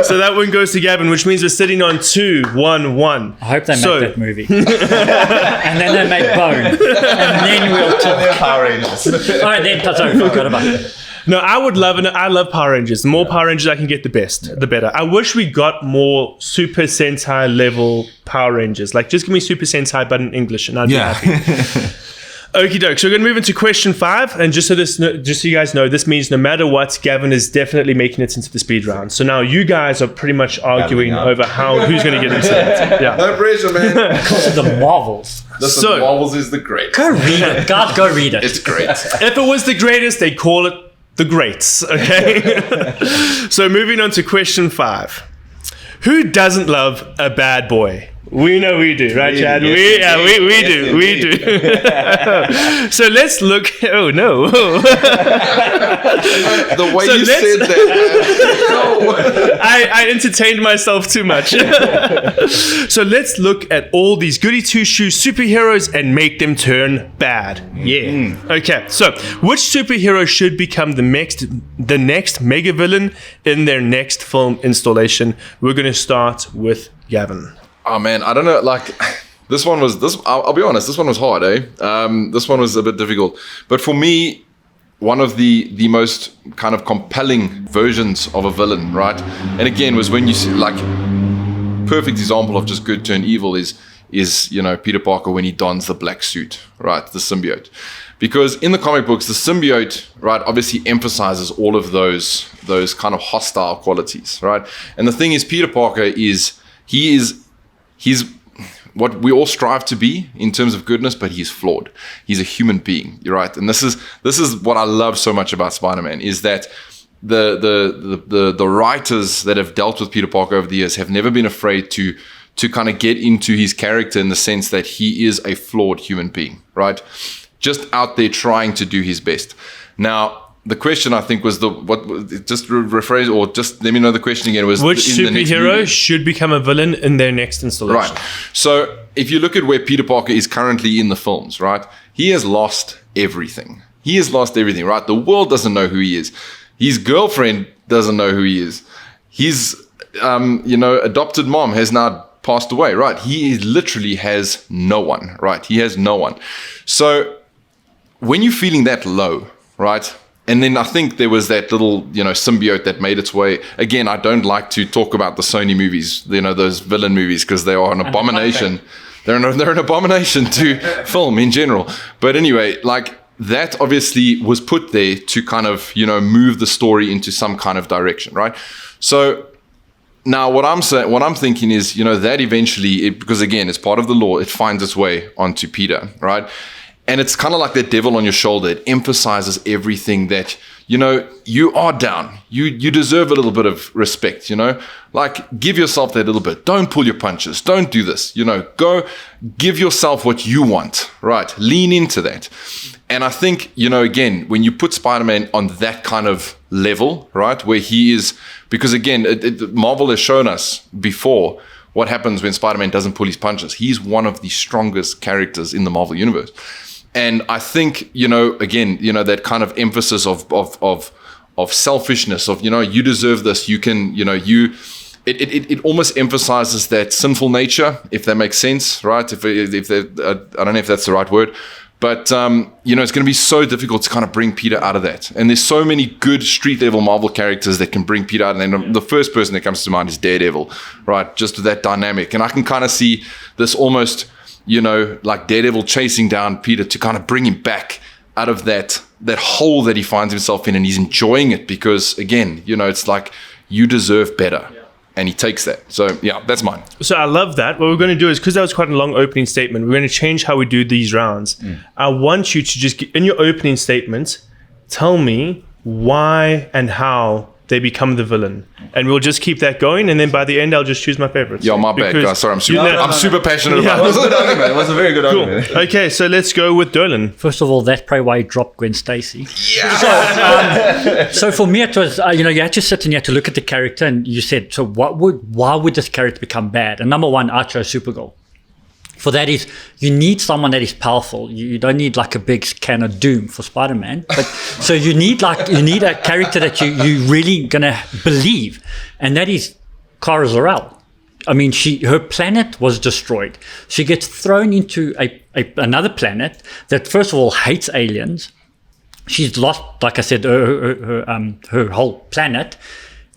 Speaker 4: So that one goes to Gavin, which means we're sitting on 2-1-1.
Speaker 1: I hope they make that movie. And then they make Bone. And then we'll talk.
Speaker 3: Power Rangers.
Speaker 1: All right, then. Sorry, forgot about it.
Speaker 4: No, I would love it. I love Power Rangers. The more Power Rangers I can get, the better. I wish we got more Super Sentai level Power Rangers. Like, just give me Super Sentai, but in English, and I'd be happy. Okie doke. So we're going to move into question 5, and just so you guys know, this means no matter what, Gavin is definitely making it into the speed round. So now you guys are pretty much arguing over who's going to get into it. Yeah.
Speaker 2: No pressure, man.
Speaker 1: Because of the Marvels.
Speaker 2: Listen,
Speaker 4: So-
Speaker 2: Marvels is the greatest.
Speaker 1: Go read it. God, go read it.
Speaker 2: It's great.
Speaker 4: If it was the greatest, they'd call it the greats. Okay. So moving on to question 5. Who doesn't love a bad boy? We know we do, right, Chad? We do. So let's look. Oh no!
Speaker 2: The way
Speaker 4: So
Speaker 2: you
Speaker 4: let's-
Speaker 2: said that, man.
Speaker 4: I entertained myself too much. So let's look at all these goody two-shoes superheroes and make them turn bad. Yeah. Okay. So which superhero should become the next mega villain in their next film installation? We're going to start with Gavin.
Speaker 2: Oh man, I don't know. Like, this one was this. I'll be honest. This one was hard, eh? This one was a bit difficult. But for me, one of the most kind of compelling versions of a villain, right? And again, was when you see, like, perfect example of just good turn evil is Peter Parker when he dons the black suit, right? The symbiote. Because in the comic books, the symbiote, right, obviously emphasizes all of those kind of hostile qualities, right? And the thing is, Peter Parker he's what we all strive to be in terms of goodness, but he's flawed. He's a human being, you're right. And this is what I love so much about Spider-Man is that the writers that have dealt with Peter Parker over the years have never been afraid to kind of get into his character in the sense that he is a flawed human being, right? Just out there trying to do his best. Now, the question I think was rephrase, or just let me know the question again. Was
Speaker 4: Which
Speaker 2: in the next
Speaker 4: superhero
Speaker 2: movie.
Speaker 4: should become a villain in their next installation?
Speaker 2: Right. So if you look at where Peter Parker is currently in the films, right, he has lost everything. He has lost everything, right? The world doesn't know who he is. His girlfriend doesn't know who he is. His, adopted mom has now passed away, right? He literally has no one, right? He has no one. So when you're feeling that low, right? And then I think there was that little, symbiote that made its way. Again, I don't like to talk about the Sony movies, those villain movies, because they are an abomination. They're an abomination to film in general. But anyway, like, that obviously was put there to kind of, move the story into some kind of direction, right? So now what I'm thinking is, that eventually, because again, it's part of the law, it finds its way onto Peter, right? And it's kind of like that devil on your shoulder. It emphasizes everything that, you are down. You deserve a little bit of respect, Like, give yourself that little bit. Don't pull your punches. Don't do this, Go give yourself what you want, right? Lean into that. And I think, again, when you put Spider-Man on that kind of level, right, where he is, because again, Marvel has shown us before what happens when Spider-Man doesn't pull his punches. He's one of the strongest characters in the Marvel universe. And I think, again, that kind of emphasis of selfishness, of, you deserve this, you can, it almost emphasizes that sinful nature, if that makes sense, right? I don't know if that's the right word, but, it's going to be so difficult to kind of bring Peter out of that. And there's so many good street level Marvel characters that can bring Peter out. And the first person that comes to mind is Daredevil, right? Just that dynamic. And I can kind of see this almost, like Daredevil chasing down Peter to kind of bring him back out of that hole that he finds himself in, and he's enjoying it because, again, it's like, you deserve better. Yeah. And he takes that. So, yeah, that's mine.
Speaker 4: So I love that. What we're going to do is, because that was quite a long opening statement, we're going to change how we do these rounds. I want you to just, in your opening statement, tell me why and how they become the villain, and we'll just keep that going, and then by the end I'll just choose my favorites.
Speaker 2: Yeah, my bad, guys. Sorry, I'm super passionate about this.
Speaker 3: It was a very good argument.
Speaker 4: Okay, so let's go with Dolan.
Speaker 1: First of all, that's probably why he dropped Gwen Stacy. Yeah. So for me, it was you had to sit and you had to look at the character, and you said, so why would this character become bad? And number one, I chose Supergirl. For that is, you need someone that is powerful. You don't need like a big can of doom for Spider-Man. But so you need a character that you really gonna believe, and that is Kara Zor-El. I mean, her planet was destroyed. She gets thrown into another planet that first of all hates aliens, she's lost, like I said, her whole planet,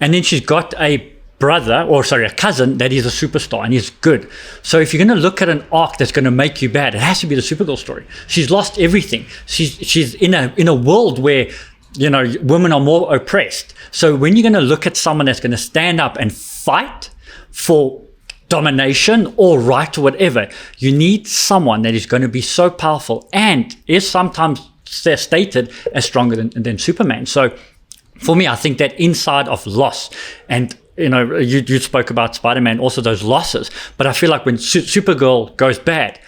Speaker 1: and then she's got a cousin that is a superstar and he's good. So if you're going to look at an arc that's going to make you bad, it has to be the Supergirl story. She's lost everything. She's in a world where, you know, women are more oppressed. So when you're going to look at someone that's going to stand up and fight for domination or right or whatever, you need someone that is going to be so powerful and is sometimes stated as stronger than Superman. So for me, I think that inside of loss, and you know, you spoke about Spider-Man, also those losses, but I feel like when Supergirl goes bad,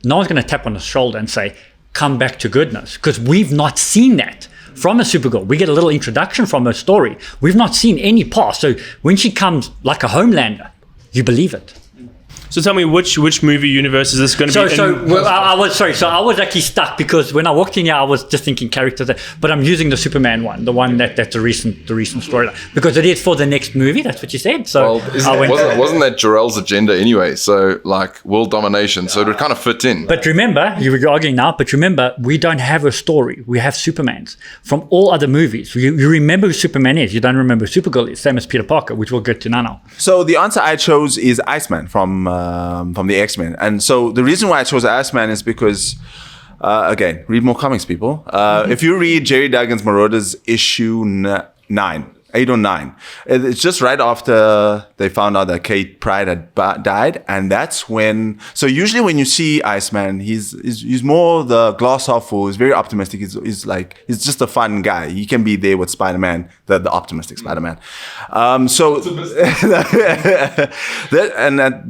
Speaker 1: no one's going to tap on the shoulder and say, come back to goodness, because we've not seen that from a Supergirl. We get a little introduction from her story. We've not seen any past. So when she comes like a Homelander, you believe it.
Speaker 4: So tell me, which movie universe is this going to be?
Speaker 1: I was actually stuck because when I walked in here, I was just thinking characters, but I'm using the Superman one, the one that's the recent storyline, because it is for the next movie. That's what you said. So
Speaker 2: wasn't that Jor-El's agenda anyway? So like world domination. So it would kind of fit in.
Speaker 1: But remember, you were arguing now. But remember, we don't have a story. We have Supermans from all other movies. You remember who Superman is. You don't remember who Supergirl is. Same as Peter Parker, which we'll get to now.
Speaker 3: So the answer I chose is Iceman from the X-Men. And so the reason why I chose Iceman is because, again, read more comics, people. If you read Jerry Duggan's Marauders issue 8 or 9, it's just right after they found out that Kate Pryde had died. And that's when, so usually when you see Iceman, he's more the glass half full. He's very optimistic. He's just a fun guy. He can be there with Spider-Man, the optimistic Spider-Man.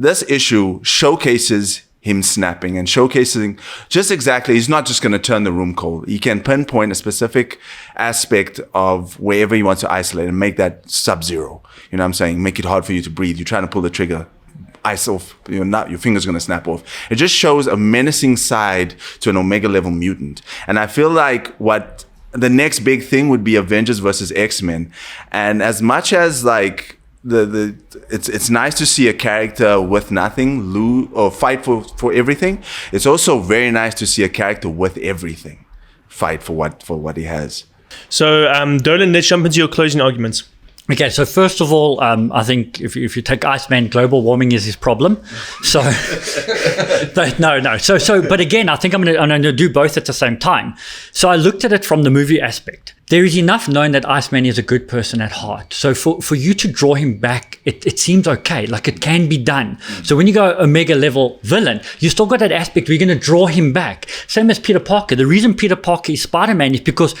Speaker 3: This issue showcases him snapping and showcasing just exactly, he's not just going to turn the room cold. He can pinpoint a specific aspect of wherever he wants to isolate and make that sub-zero. You know what I'm saying? Make it hard for you to breathe. You're trying to pull the trigger, ice off, your finger's going to snap off. It just shows a menacing side to an Omega level mutant. And I feel like what the next big thing would be Avengers versus X-Men. And as much as like, it's nice to see a character with nothing lose or fight for everything. It's also very nice to see a character with everything fight for what he has.
Speaker 4: So Dolan, let's jump into your closing arguments.
Speaker 1: Okay, so first of all, I think if you take Iceman, global warming is his problem. So, no. So, but again, I think I'm going to do both at the same time. So I looked at it from the movie aspect. There is enough known that Iceman is a good person at heart. So for you to draw him back, it seems okay. Like it can be done. So when you go Omega level villain, you still got that aspect where you're going to draw him back. Same as Peter Parker. The reason Peter Parker is Spider-Man is because,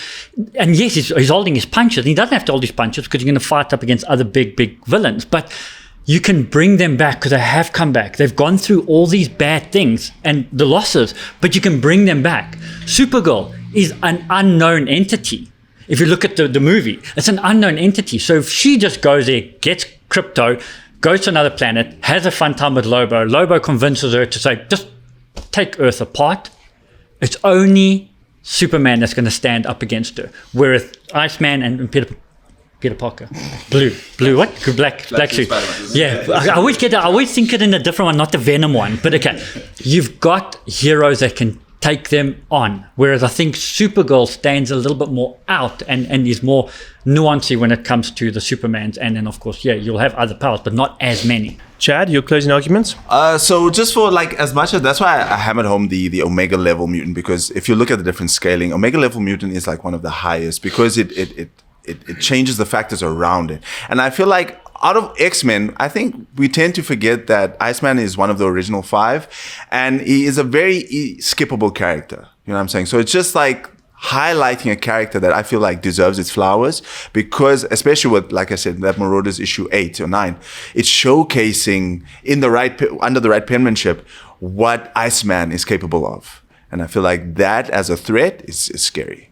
Speaker 1: and yes, he's holding his punches. And he doesn't have to hold his punches because you're going to fight up against other big villains. But you can bring them back because they have come back. They've gone through all these bad things and the losses, but you can bring them back. Supergirl is an unknown entity. If you look at the movie, it's an unknown entity. So if she just goes there, gets crypto, goes to another planet, has a fun time with Lobo, Lobo convinces her to say, just take Earth apart, it's only Superman that's going to stand up against her. Whereas Iceman and Peter Parker, blue, what? Black suit. Yeah, I always think it in a different one, not the Venom one. But okay, you've got heroes that can take them on. Whereas I think Supergirl stands a little bit more out and is more nuancey when it comes to the Supermans. And then, of course, yeah, you'll have other powers, but not as many.
Speaker 4: Chad, your closing arguments?
Speaker 3: So just for like as much as, that's why I hammered home the Omega level mutant, because if you look at the different scaling, Omega level mutant is like one of the highest because it changes the factors around it. And I feel like out of X-Men, I think we tend to forget that Iceman is one of the original 5, and he is a very skippable character. You know what I'm saying? So it's just like highlighting a character that I feel like deserves its flowers, because especially with, like I said, that Marauders issue 8 or 9, it's showcasing under the right penmanship what Iceman is capable of. And I feel like that as a threat is scary.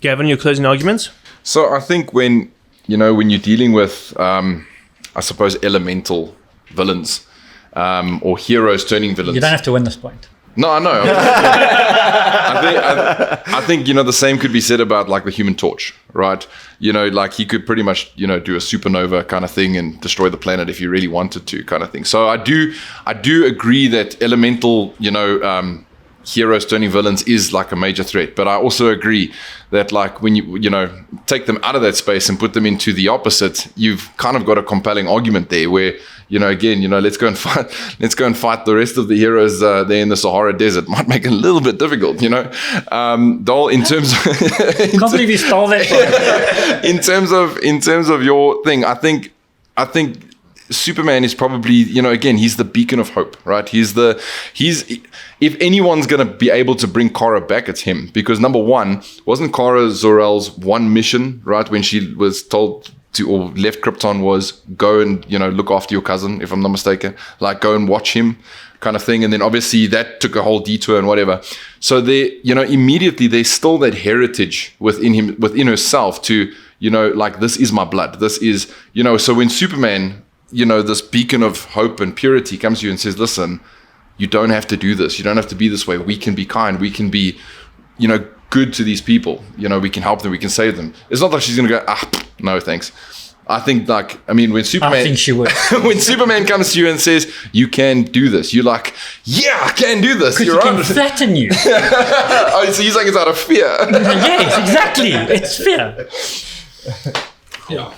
Speaker 4: Gavin, your closing arguments?
Speaker 2: So I think when you're dealing with, I suppose, elemental villains or heroes turning villains.
Speaker 1: You don't have to win this point.
Speaker 2: No, I know. I think the same could be said about like the Human Torch, right? Like he could pretty much do a supernova kind of thing and destroy the planet if he really wanted to, kind of thing. So I do agree that elemental heroes turning villains is like a major threat. But I also agree that like when you know, take them out of that space and put them into the opposite, you've kind of got a compelling argument there where, you know, again, you know, let's go and fight the rest of the heroes there in the Sahara Desert. Might make it a little bit difficult, you know. Dol, in terms of
Speaker 1: I can't believe you stole that from me.
Speaker 2: in terms of your thing, I think Superman is probably, you know, again, he's the beacon of hope, right? He's if anyone's going to be able to bring Kara back, it's him. Because number one, wasn't Kara Zor-El's one mission, right? When she was told to, or left Krypton, was go and, you know, look after your cousin, if I'm not mistaken, like go and watch him kind of thing. And then obviously that took a whole detour and whatever. So they, you know, immediately there's still that heritage within herself to, you know, like, this is my blood. This is, you know, so when Superman, you know, this beacon of hope and purity comes to you and says, listen, you don't have to do this. You don't have to be this way. We can be kind. We can be, you know, good to these people. You know, we can help them. We can save them. It's not like she's going to go, no, thanks. I think, like, I mean, when Superman...
Speaker 1: I think she would.
Speaker 2: When Superman comes to you and says, you can do this, you're like, yeah, I can do this.
Speaker 1: Because he can flatten you.
Speaker 2: Oh, so he's like, it's out of fear.
Speaker 1: Yes, exactly. It's fear.
Speaker 4: Yeah.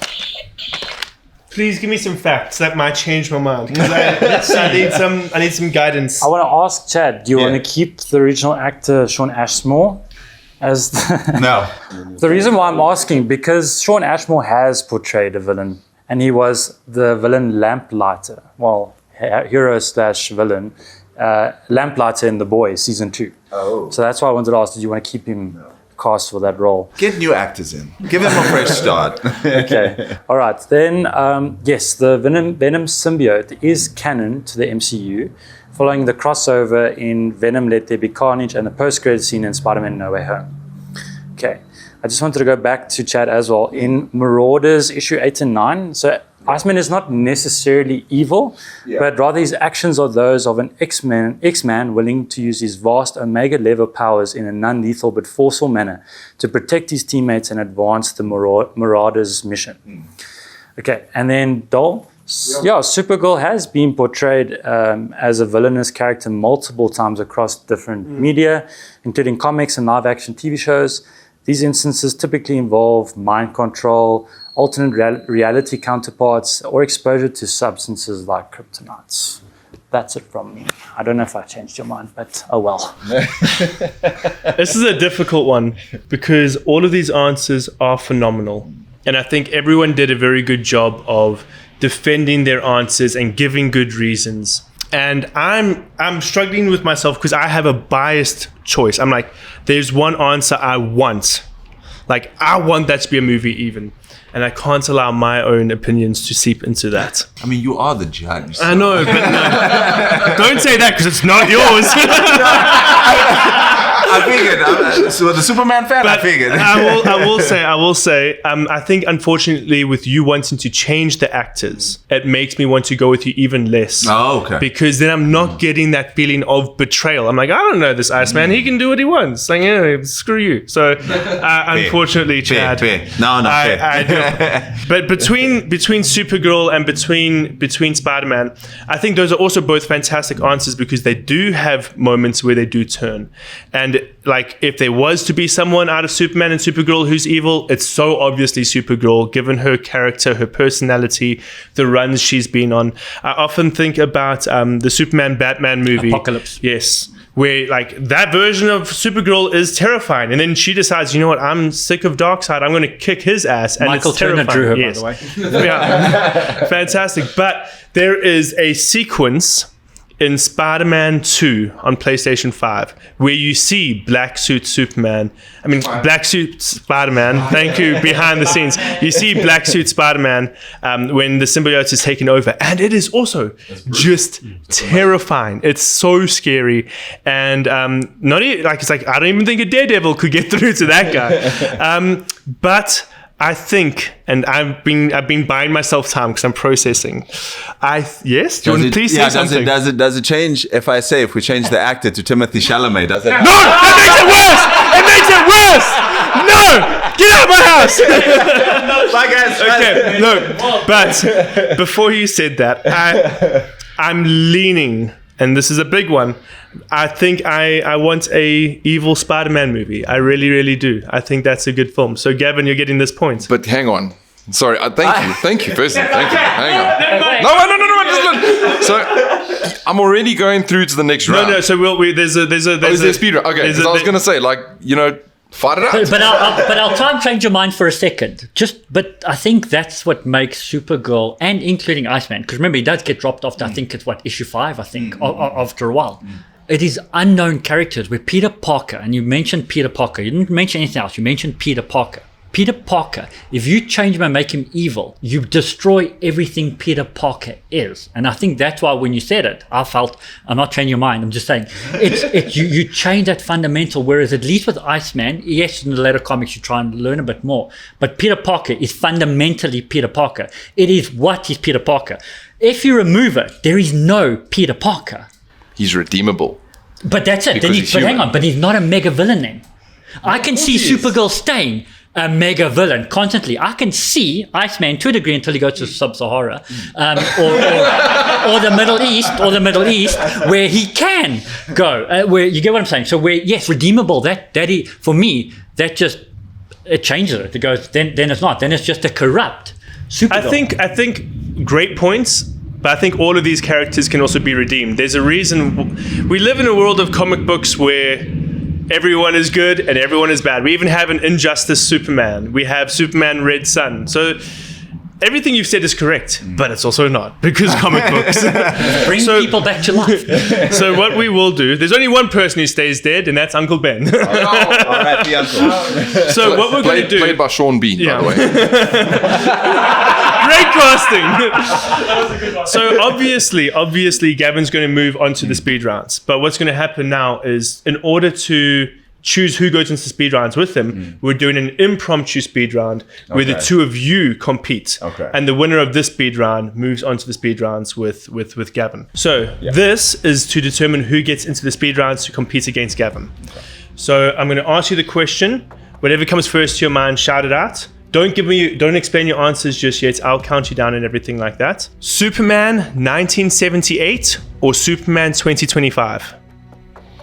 Speaker 4: Please give me some facts that might change my mind. Because I need some guidance.
Speaker 6: I want to ask Chad, do you want to keep the original actor Sean Ashmore as
Speaker 3: No.
Speaker 6: The reason why I'm asking, because Sean Ashmore has portrayed a villain, and he was the villain Lamplighter. Well, hero/villain, Lamplighter in The Boys season 2.
Speaker 3: Oh.
Speaker 6: So that's why I wanted to ask, did you want to keep him cast for that role?
Speaker 3: Get new actors in. Give them a fresh start.
Speaker 6: Okay. All right. Then, yes, the Venom symbiote is canon to the MCU, following the crossover in Venom Let There Be Carnage and the post-credit scene in Spider-Man No Way Home. Okay. I just wanted to go back to Chad as well. In Marauders issue 8 and 9, so Iceman is not necessarily evil, but rather his actions are those of an X-Man willing to use his vast Omega-level powers in a non-lethal but forceful manner to protect his teammates and advance the Marauders' mission. Okay, and then Dol. Yeah, Supergirl has been portrayed as a villainous character multiple times across different media, including comics and live-action TV shows. These instances typically involve mind control, alternate reality counterparts, or exposure to substances like kryptonites. That's it from me. I don't know if I changed your mind, but oh well.
Speaker 4: This is a difficult one because all of these answers are phenomenal. And I think everyone did a very good job of defending their answers and giving good reasons. And I'm struggling with myself because I have a biased choice. I'm like, there's one answer I want. Like, I want that to be a movie even. And I can't allow my own opinions to seep into that.
Speaker 3: I mean, you are the judge. So.
Speaker 4: I know, but no. Don't say that because it's not yours.
Speaker 3: I figured. So the Superman fan,
Speaker 4: But
Speaker 3: I figured.
Speaker 4: I will say, I think unfortunately with you wanting to change the actors, it makes me want to go with you even less.
Speaker 3: Oh, okay.
Speaker 4: Because then I'm not getting that feeling of betrayal. I'm like, I don't know this Iceman. He can do what he wants. Like, yeah, screw you. So, unfortunately, Chad.
Speaker 3: Fair. No, fair.
Speaker 4: I do. But between Supergirl and between Spider-Man, I think those are also both fantastic answers because they do have moments where they do turn. And like, if there was to be someone out of Superman and Supergirl who's evil, it's so obviously Supergirl, given her character, her personality, the runs she's been on. I often think about the Superman Batman movie.
Speaker 1: Apocalypse.
Speaker 4: Yes. Where like that version of Supergirl is terrifying. And then she decides, you know what, I'm sick of Darkseid. I'm going to kick his ass. And
Speaker 1: Michael
Speaker 4: it's
Speaker 1: Turner
Speaker 4: terrifying.
Speaker 1: drew her,
Speaker 4: Yes.
Speaker 1: by the way.
Speaker 4: Yeah. Fantastic. But there is a sequence in Spider-Man 2 on PlayStation 5 where you see Black Suit Spider-Man. Thank you, behind the scenes. You see Black Suit Spider-Man when the symbiote is taken over. And it is also just terrifying. It's so scary. And it's like, I don't even think a Daredevil could get through to that guy. But I think, and I've been buying myself time because I'm processing. Yes? Do you want to please say something?
Speaker 3: Does it change if we change the actor to Timothy Chalamet? Does it?
Speaker 4: No! That makes it worse! It makes it worse! No! Get out of my house!
Speaker 3: Bye, guys.
Speaker 4: Okay, no. But before you said that, I'm leaning and this is a big one. I think I want a evil Spider-Man movie. I really, really do. I think that's a good film. So Gavin, you're getting this point.
Speaker 2: But hang on. Sorry, thank you, firstly. Thank you. Hang on. No. So I'm already going through to the next round.
Speaker 4: No. So there's
Speaker 2: a speed round? Okay, because I was going to say, fight it out.
Speaker 1: But I'll try and change your mind for a second. But I think that's what makes Supergirl, and including Iceman, because remember, he does get dropped off to, I think it's issue 5, I think, after a while. It is unknown characters where Peter Parker, and you mentioned Peter Parker, you didn't mention anything else, you mentioned Peter Parker. Peter Parker, if you change him and make him evil, you destroy everything Peter Parker is. And I think that's why when you said it, I felt, I'm not changing your mind, I'm just saying, you change that fundamental, whereas at least with Iceman, yes, in the later comics you try and learn a bit more, but Peter Parker is fundamentally Peter Parker. It is what is Peter Parker. If you remove it, there is no Peter Parker.
Speaker 2: He's redeemable.
Speaker 1: But that's it. But hang on, but he's not a mega villain then. I can see Supergirl staying a mega villain constantly. I can see Iceman to a degree until he goes to Sub-Sahara or the Middle East, where he can go. Where you get what I'm saying. So where redeemable. For me that just it changes it. It goes then it's not. Then it's just a corrupt Supergirl.
Speaker 4: I think great points. But I think all of these characters can also be redeemed. There's a reason we live in a world of comic books where everyone is good and everyone is bad. We even have an Injustice Superman. We have Superman Red Sun. So everything you've said is correct, but it's also not, because comic books
Speaker 1: bring people back to life.
Speaker 4: So what we will do, there's only one person who stays dead, and that's Uncle Ben.
Speaker 3: All right, the uncle.
Speaker 4: So what we're going to do...
Speaker 2: Played by Sean Bean, by the way.
Speaker 4: Great casting. So obviously, Gavin's going to move on to the speed rounds. But what's going to happen now is, in order to choose who goes into speed rounds with him, we're doing an impromptu speed round where the two of you compete.
Speaker 3: Okay.
Speaker 4: And the winner of this speed round moves on to the speed rounds with Gavin. So this is to determine who gets into the speed rounds to compete against Gavin. Okay. So I'm going to ask you the question. Whatever comes first to your mind, shout it out. Don't explain your answers just yet. I'll count you down and everything like that. Superman 1978 or Superman 2025?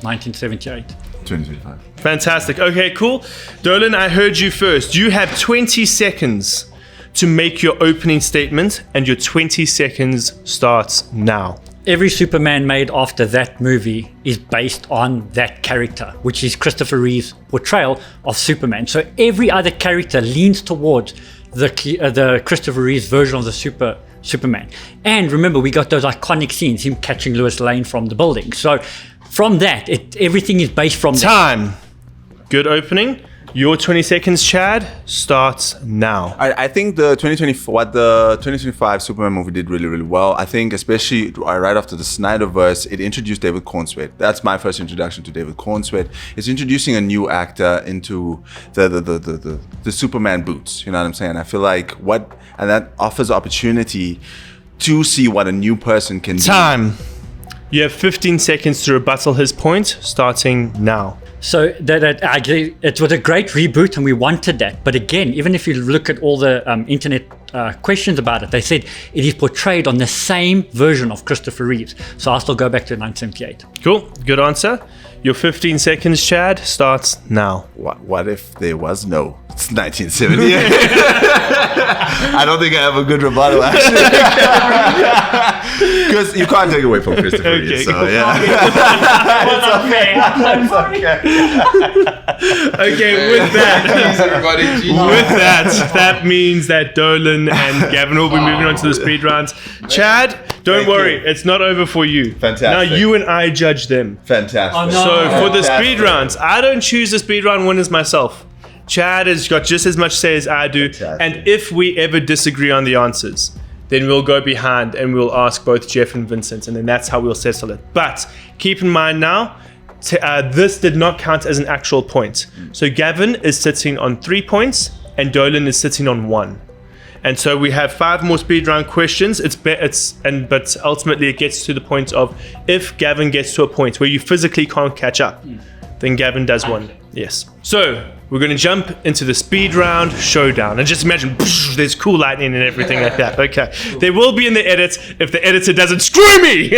Speaker 1: 1978.
Speaker 3: 2025.
Speaker 4: Fantastic. Okay, cool. Dolan, I heard you first. You have 20 seconds to make your opening statement, and your 20 seconds starts now.
Speaker 1: Every Superman made after that movie is based on that character, which is Christopher Reeve's portrayal of Superman. So every other character leans towards the Christopher Reeve's version of the Superman. And remember, we got those iconic scenes, him catching Lois Lane from the building. So from that, everything is based from
Speaker 4: time. Good opening. Your 20 seconds, Chad, starts now.
Speaker 3: I think the 2025 Superman movie did really, really well. I think especially right after the Snyderverse, it introduced David Cornsweet. That's my first introduction to David Cornsweet. It's introducing a new actor into the Superman boots. You know what I'm saying? I feel like and that offers opportunity to see what a new person can do.
Speaker 4: Time. You have 15 seconds to rebuttal his point, starting now.
Speaker 1: So it was a great reboot, and we wanted that. But again, even if you look at all the internet questions about it, they said it is portrayed on the same version of Christopher Reeves. So I'll still go back to 1978.
Speaker 4: Cool. Good answer. Your 15 seconds, Chad, starts now.
Speaker 3: What if there was no? It's 1978. I don't think I have a good rebuttal, actually. Because you can't take away from Christopher Reeves. So, yeah.
Speaker 4: Okay, with that means that Dolan and Gavin will be moving on to the speed rounds. Chad, don't worry, it's not over for you.
Speaker 3: Fantastic.
Speaker 4: Now you and I judge them.
Speaker 3: Fantastic.
Speaker 1: Oh, no.
Speaker 4: So for the speed rounds, I don't choose the speed round winners myself. Chad has got just as much say as I do.
Speaker 3: Fantastic.
Speaker 4: And if we ever disagree on the answers, then we'll go behind and we'll ask both Jeff and Vincent, and then that's how we'll settle it. But keep in mind now, this did not count as an actual point. So Gavin is sitting on 3 points and Dolan is sitting on 1. And so we have 5 more speed round questions. But ultimately it gets to the point of, if Gavin gets to a point where you physically can't catch up, then Gavin does win. Yes. So we're going to jump into the speed round showdown. And just imagine there's cool lightning and everything like that. Okay. They will be in the edit if the editor doesn't screw me.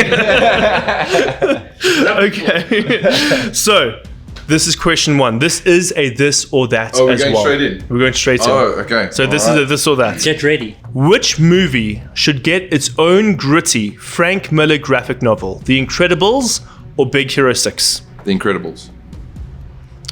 Speaker 4: Okay. So this is question 1. This is a this or that
Speaker 2: Oh, we're
Speaker 4: as
Speaker 2: going
Speaker 4: well.
Speaker 2: straight in?
Speaker 4: We're going straight in.
Speaker 2: Oh, okay.
Speaker 4: So this
Speaker 2: Alright.
Speaker 4: is a this or that.
Speaker 1: Get ready.
Speaker 4: Which movie should get its own gritty Frank Miller graphic novel? The Incredibles or Big Hero 6?
Speaker 2: The Incredibles.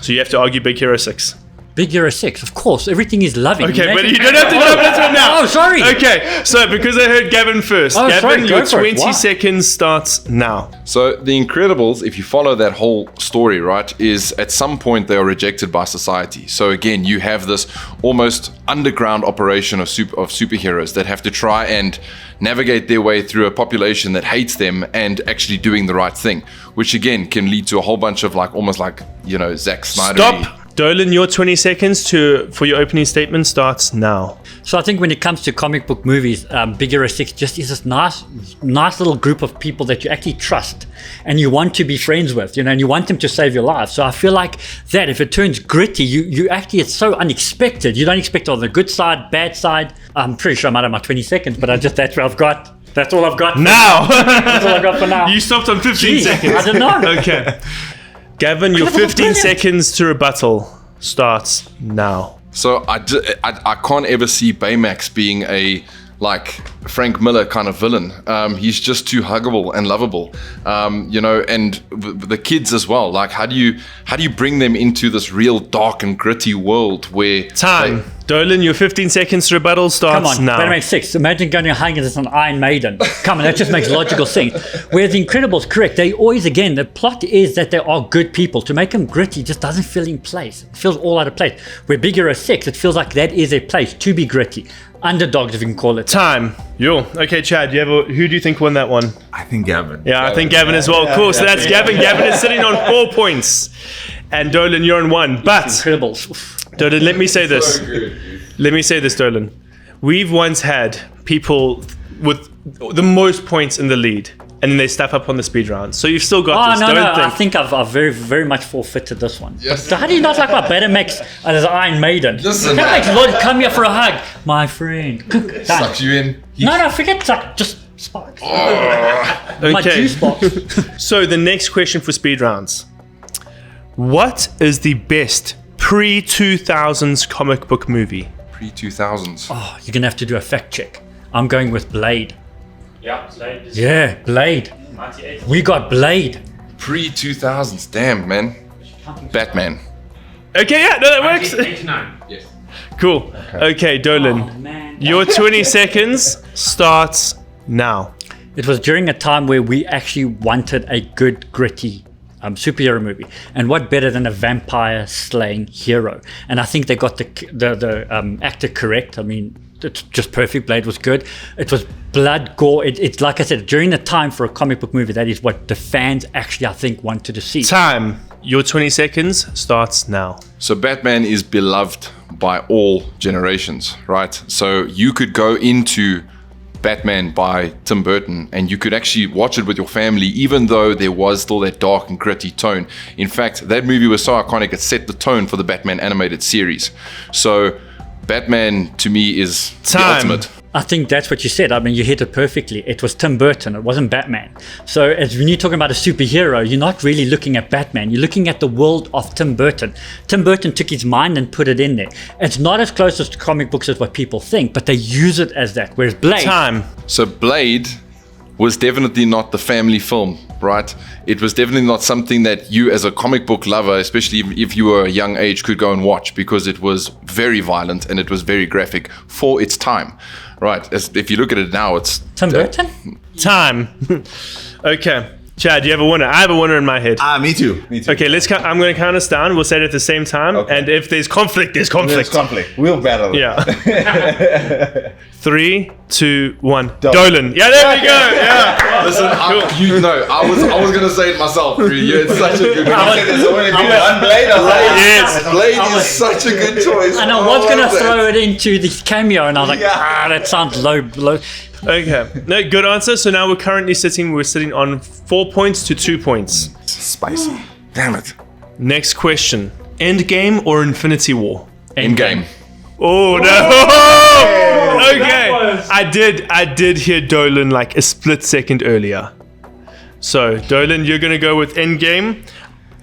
Speaker 4: So you have to argue Big Hero 6.
Speaker 1: Big Hero 6, of course. Everything is loving.
Speaker 4: Okay, but
Speaker 1: Imagine-
Speaker 4: you don't have to jump into it now.
Speaker 1: Oh, sorry.
Speaker 4: Okay, so because I heard Gavin first.
Speaker 1: Oh,
Speaker 4: Gavin,
Speaker 1: sorry,
Speaker 4: your
Speaker 1: go for it.
Speaker 4: 20
Speaker 1: Wow.
Speaker 4: seconds starts now.
Speaker 2: So The Incredibles, if you follow that whole story, right, is at some point they are rejected by society. So again, you have this almost underground operation of superheroes that have to try and navigate their way through a population that hates them and actually doing the right thing, which again can lead to a whole bunch of almost like, Zack Snyder.
Speaker 4: Stop. Dolan, your 20 seconds for your opening statement starts now.
Speaker 1: So I think when it comes to comic book movies, Big Hero 6 just is this nice little group of people that you actually trust and you want to be friends with, and you want them to save your life. So I feel like that if it turns gritty, you actually, it's so unexpected. You don't expect on the good side, bad side. I'm pretty sure I'm out of my 20 seconds, but that's what I've got. That's all I've got.
Speaker 4: Now!
Speaker 1: That's all I've got for now.
Speaker 4: You stopped on 15
Speaker 1: Jeez,
Speaker 4: seconds.
Speaker 1: I don't know.
Speaker 4: Okay. Gavin, your 15 seconds to rebuttal starts now.
Speaker 2: So I can't ever see Baymax being a Frank Miller kind of villain. He's just too huggable and lovable, and the kids as well. How do you bring them into this real dark and gritty world where
Speaker 4: Time. Dolan, your 15 seconds to rebuttal starts
Speaker 1: Come on,
Speaker 4: now.
Speaker 1: that makes sense. Imagine going and hanging as an Iron Maiden. Come on, that just makes logical sense. Whereas The Incredibles, correct, they always, again, the plot is that they are good people. To make them gritty just doesn't feel in place. It feels all out of place. Where Big Hero 6, it feels like that is a place to be gritty. Underdogs, if you can call it.
Speaker 4: Time. Okay, Chad, who do you think won that one?
Speaker 3: I think Gavin.
Speaker 4: Yeah, I think Gavin as well. Cool, so that's Gavin. Gavin is sitting on 4 points. And Dolan, you're on 1. But,
Speaker 1: Incredibles. Oof.
Speaker 4: Dolan, let me say this. Let me say this, Dolan. We've once had people with the most points in the lead, and then they step up on the speed round. So you've still got this.
Speaker 1: No,
Speaker 4: Don't
Speaker 1: I
Speaker 4: think.
Speaker 1: think I've very, very much forfeited this one.
Speaker 2: Yes.
Speaker 1: But how do you not like my Betamax as Iron Maiden?
Speaker 2: Listen,
Speaker 1: That makes Lord come here for a hug. My friend. Done.
Speaker 2: sucks you in?
Speaker 1: No, forget that. Just sparks. My
Speaker 4: Okay.
Speaker 1: juice box.
Speaker 4: So the next question for speed rounds. What is the best pre-2000s comic book movie?
Speaker 2: Pre-2000s.
Speaker 1: Oh, you're going to have to do a fact check. I'm going with Blade.
Speaker 6: Yeah, Blade is
Speaker 1: Yeah, Blade.
Speaker 6: 98.
Speaker 1: We got Blade.
Speaker 2: Pre-2000s. Damn, man. Batman.
Speaker 4: Okay, yeah, no, that works.
Speaker 5: 89.
Speaker 2: Yes.
Speaker 4: Cool. Okay, Dolan.
Speaker 1: Oh, man.
Speaker 4: Your 20 seconds starts now.
Speaker 1: It was during a time where we actually wanted a good, gritty superhero movie. And what better than a vampire slaying hero? And I think they got the actor correct. I mean, it's just perfect. Blade was good. It was blood, gore. It's like I said, during the time for a comic book movie, that is what the fans actually, I think, wanted to see.
Speaker 4: Time. Your 20 seconds starts now.
Speaker 2: So Batman is beloved by all generations, right? So you could go into Batman by Tim Burton and you could actually watch it with your family, even though there was still that dark and gritty tone. In fact, that movie was so iconic, it set the tone for the Batman animated series. So Batman, to me, is the ultimate.
Speaker 1: I think that's what you said. I mean, you hit it perfectly. It was Tim Burton. It wasn't Batman. So when you're talking about a superhero, you're not really looking at Batman. You're looking at the world of Tim Burton. Tim Burton took his mind and put it in there. It's not as close as to comic books as what people think, but they use it as that. Whereas Blade...
Speaker 4: Time.
Speaker 2: So Blade was definitely not the family film, right? It was definitely not something that you as a comic book lover, especially if you were a young age, could go and watch, because it was very violent and it was very graphic for its time, right? If you look at it now, it's...
Speaker 1: Tim Burton?
Speaker 4: Time. Okay. Chad, do you have a winner? I have a winner in my head.
Speaker 3: Me too.
Speaker 4: Okay, I'm going to count us down. We'll say it at the same time.
Speaker 3: Okay.
Speaker 4: And if there's conflict, there's conflict.
Speaker 3: There's conflict. We'll battle.
Speaker 4: Yeah. 3, 2, 1. Dolan. Yeah, there we go. Yeah.
Speaker 2: Listen, I was going to say it myself. It's such a good
Speaker 3: There's only been one Blade.
Speaker 4: Yes.
Speaker 2: Blade is such a good choice.
Speaker 1: And I was going to throw it into this cameo, and I was like, that sounds low.
Speaker 4: Okay. No, good answer. So now we're sitting on 4 points to 2 points.
Speaker 3: Spicy.
Speaker 2: Damn it.
Speaker 4: Next question. Endgame or Infinity War?
Speaker 2: Endgame.
Speaker 4: Oh no! Okay, I did hear Dolan like a split second earlier. So Dolan, you're gonna go with Endgame,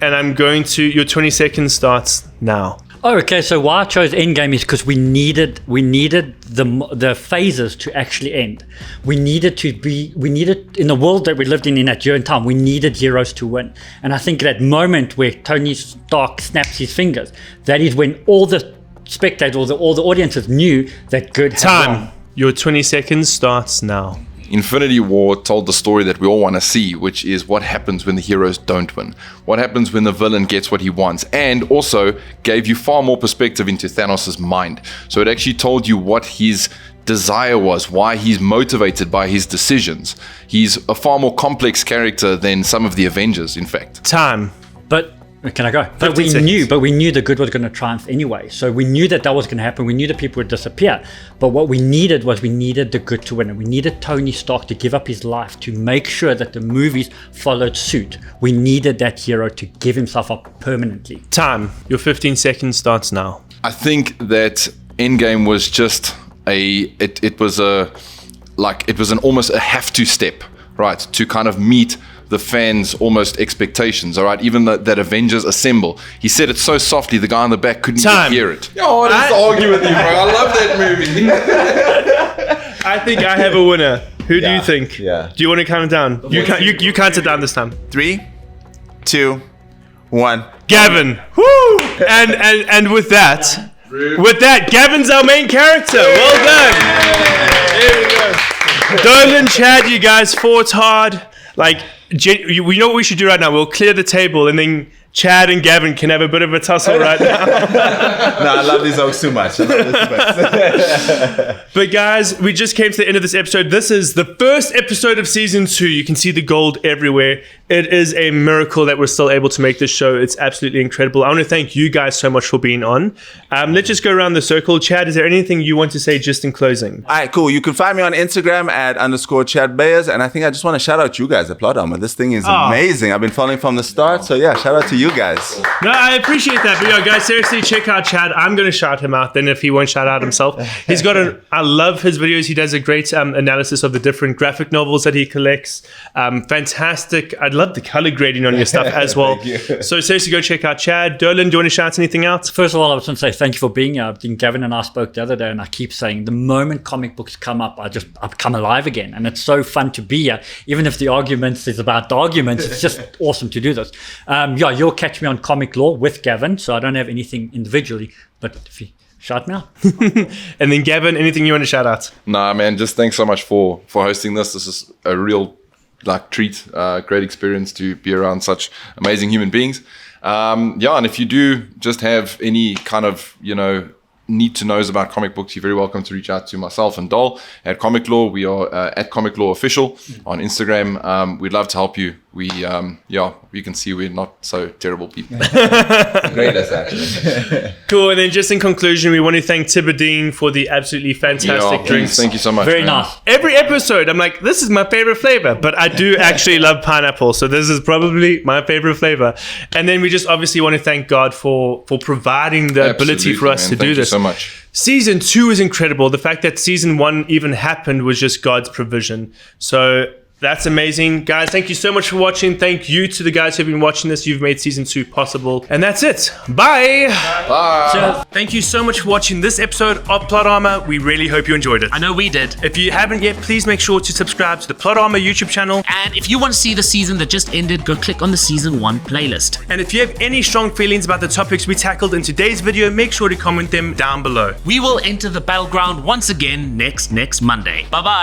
Speaker 4: and I'm going to. Your 20 seconds starts now.
Speaker 1: Oh, okay. So why I chose Endgame is because we needed the phases to actually end. We needed in the world that we lived in that year and time. We needed heroes to win, and I think that moment where Tony Stark snaps his fingers, that is when all the spectators, all the audiences knew that good had won.
Speaker 4: Your 20 seconds starts now.
Speaker 2: Infinity War told the story that we all want to see, which is what happens when the heroes don't win. What happens when the villain gets what he wants, and also gave you far more perspective into Thanos' mind. So it actually told you what his desire was, why he's motivated by his decisions. He's a far more complex character than some of the Avengers, in fact.
Speaker 4: Time.
Speaker 1: But can I go? But we knew the good was going to triumph anyway. So we knew that was going to happen. We knew that people would disappear. But what we needed the good to win. And we needed Tony Stark to give up his life to make sure that the movies followed suit. We needed that hero to give himself up permanently.
Speaker 4: Time. Your 15 seconds starts now.
Speaker 2: I think that Endgame was just it was an almost a have to step, right, to kind of meet the fans' almost expectations, all right? Even that Avengers Assemble. He said it so softly, the guy on the back couldn't even hear it. Oh, I just argue with you, bro. I love that movie.
Speaker 4: I think I have a winner. Who do you think?
Speaker 3: Yeah.
Speaker 4: Do you want to count it down? You count it down this time.
Speaker 3: 3, 2, 1.
Speaker 4: Gavin. Woo! And with that, Gavin's our main character. Well done. There we go. Dolan, Chad, you guys fought hard. Like, we know what we should do right now. We'll clear the table, and then Chad and Gavin can have a bit of a tussle right now.
Speaker 3: No, I love these oaks too much.
Speaker 4: But guys, we just came to the end of this episode. This is the first episode of season 2. You can see the gold everywhere. It is a miracle that we're still able to make this show. It's absolutely incredible. I want to thank you guys so much for being on. Let's just go around the circle. Chad, is there anything you want to say just in closing?
Speaker 3: All right, cool. You can find me on Instagram at _Chad Bayers. And I think I just want to shout out you guys at Plot Armor. This thing is amazing. I've been following from the start. So yeah, shout out to you guys.
Speaker 4: No, I appreciate that. But yo, guys, seriously, check out Chad. I'm going to shout him out then if he won't shout out himself. He's got I love his videos. He does a great analysis of the different graphic novels that he collects. Fantastic. I'd love the color grading on your stuff as well. So seriously, go check out Chad. Dolan, do you want to shout anything out?
Speaker 1: First of all, I was going to say thank you for being here. I think Gavin and I spoke the other day, and I keep saying the moment comic books come up, I come alive again. And it's so fun to be here. Even if the arguments is about the arguments, it's just awesome to do this. You'll catch me on Comic Law with Gavin, so I don't have anything individually, but if you shout me out.
Speaker 4: And then Gavin, anything you want to shout out?
Speaker 2: Nah, man, just thanks so much for hosting this. This is a real treat, great experience to be around such amazing human beings. And if you do just have any kind of, need to knows about comic books, you're very welcome to reach out to myself and Dol at Comic Law. We are at Comic Law Official on Instagram. We'd love to help you. You can see we're not so terrible people.
Speaker 3: Greatest, actually.
Speaker 4: Cool. And then just in conclusion, we want to thank Tebedien for the absolutely fantastic drinks.
Speaker 2: Thank you so much.
Speaker 1: Very nice.
Speaker 4: Every episode, I'm like, this is my favorite flavor, but I do actually love pineapple. So this is probably my favorite flavor. And then we just obviously want to thank God for providing the ability for us to do this.
Speaker 2: Thank you so much.
Speaker 4: Season 2 is incredible. The fact that season 1 even happened was just God's provision. So that's amazing. Guys, thank you so much for watching. Thank you to the guys who've been watching this. You've made season 2 possible. And that's it. Bye.
Speaker 2: Bye.
Speaker 4: Thank you so much for watching this episode of Plot Armor. We really hope you enjoyed it.
Speaker 5: I know we did.
Speaker 4: If you haven't yet, please make sure to subscribe to the Plot Armor YouTube channel.
Speaker 5: And if you want to see the season that just ended, go click on the season 1 playlist.
Speaker 4: And if you have any strong feelings about the topics we tackled in today's video, make sure to comment them down below.
Speaker 5: We will enter the Battleground once again next Monday. Bye-bye.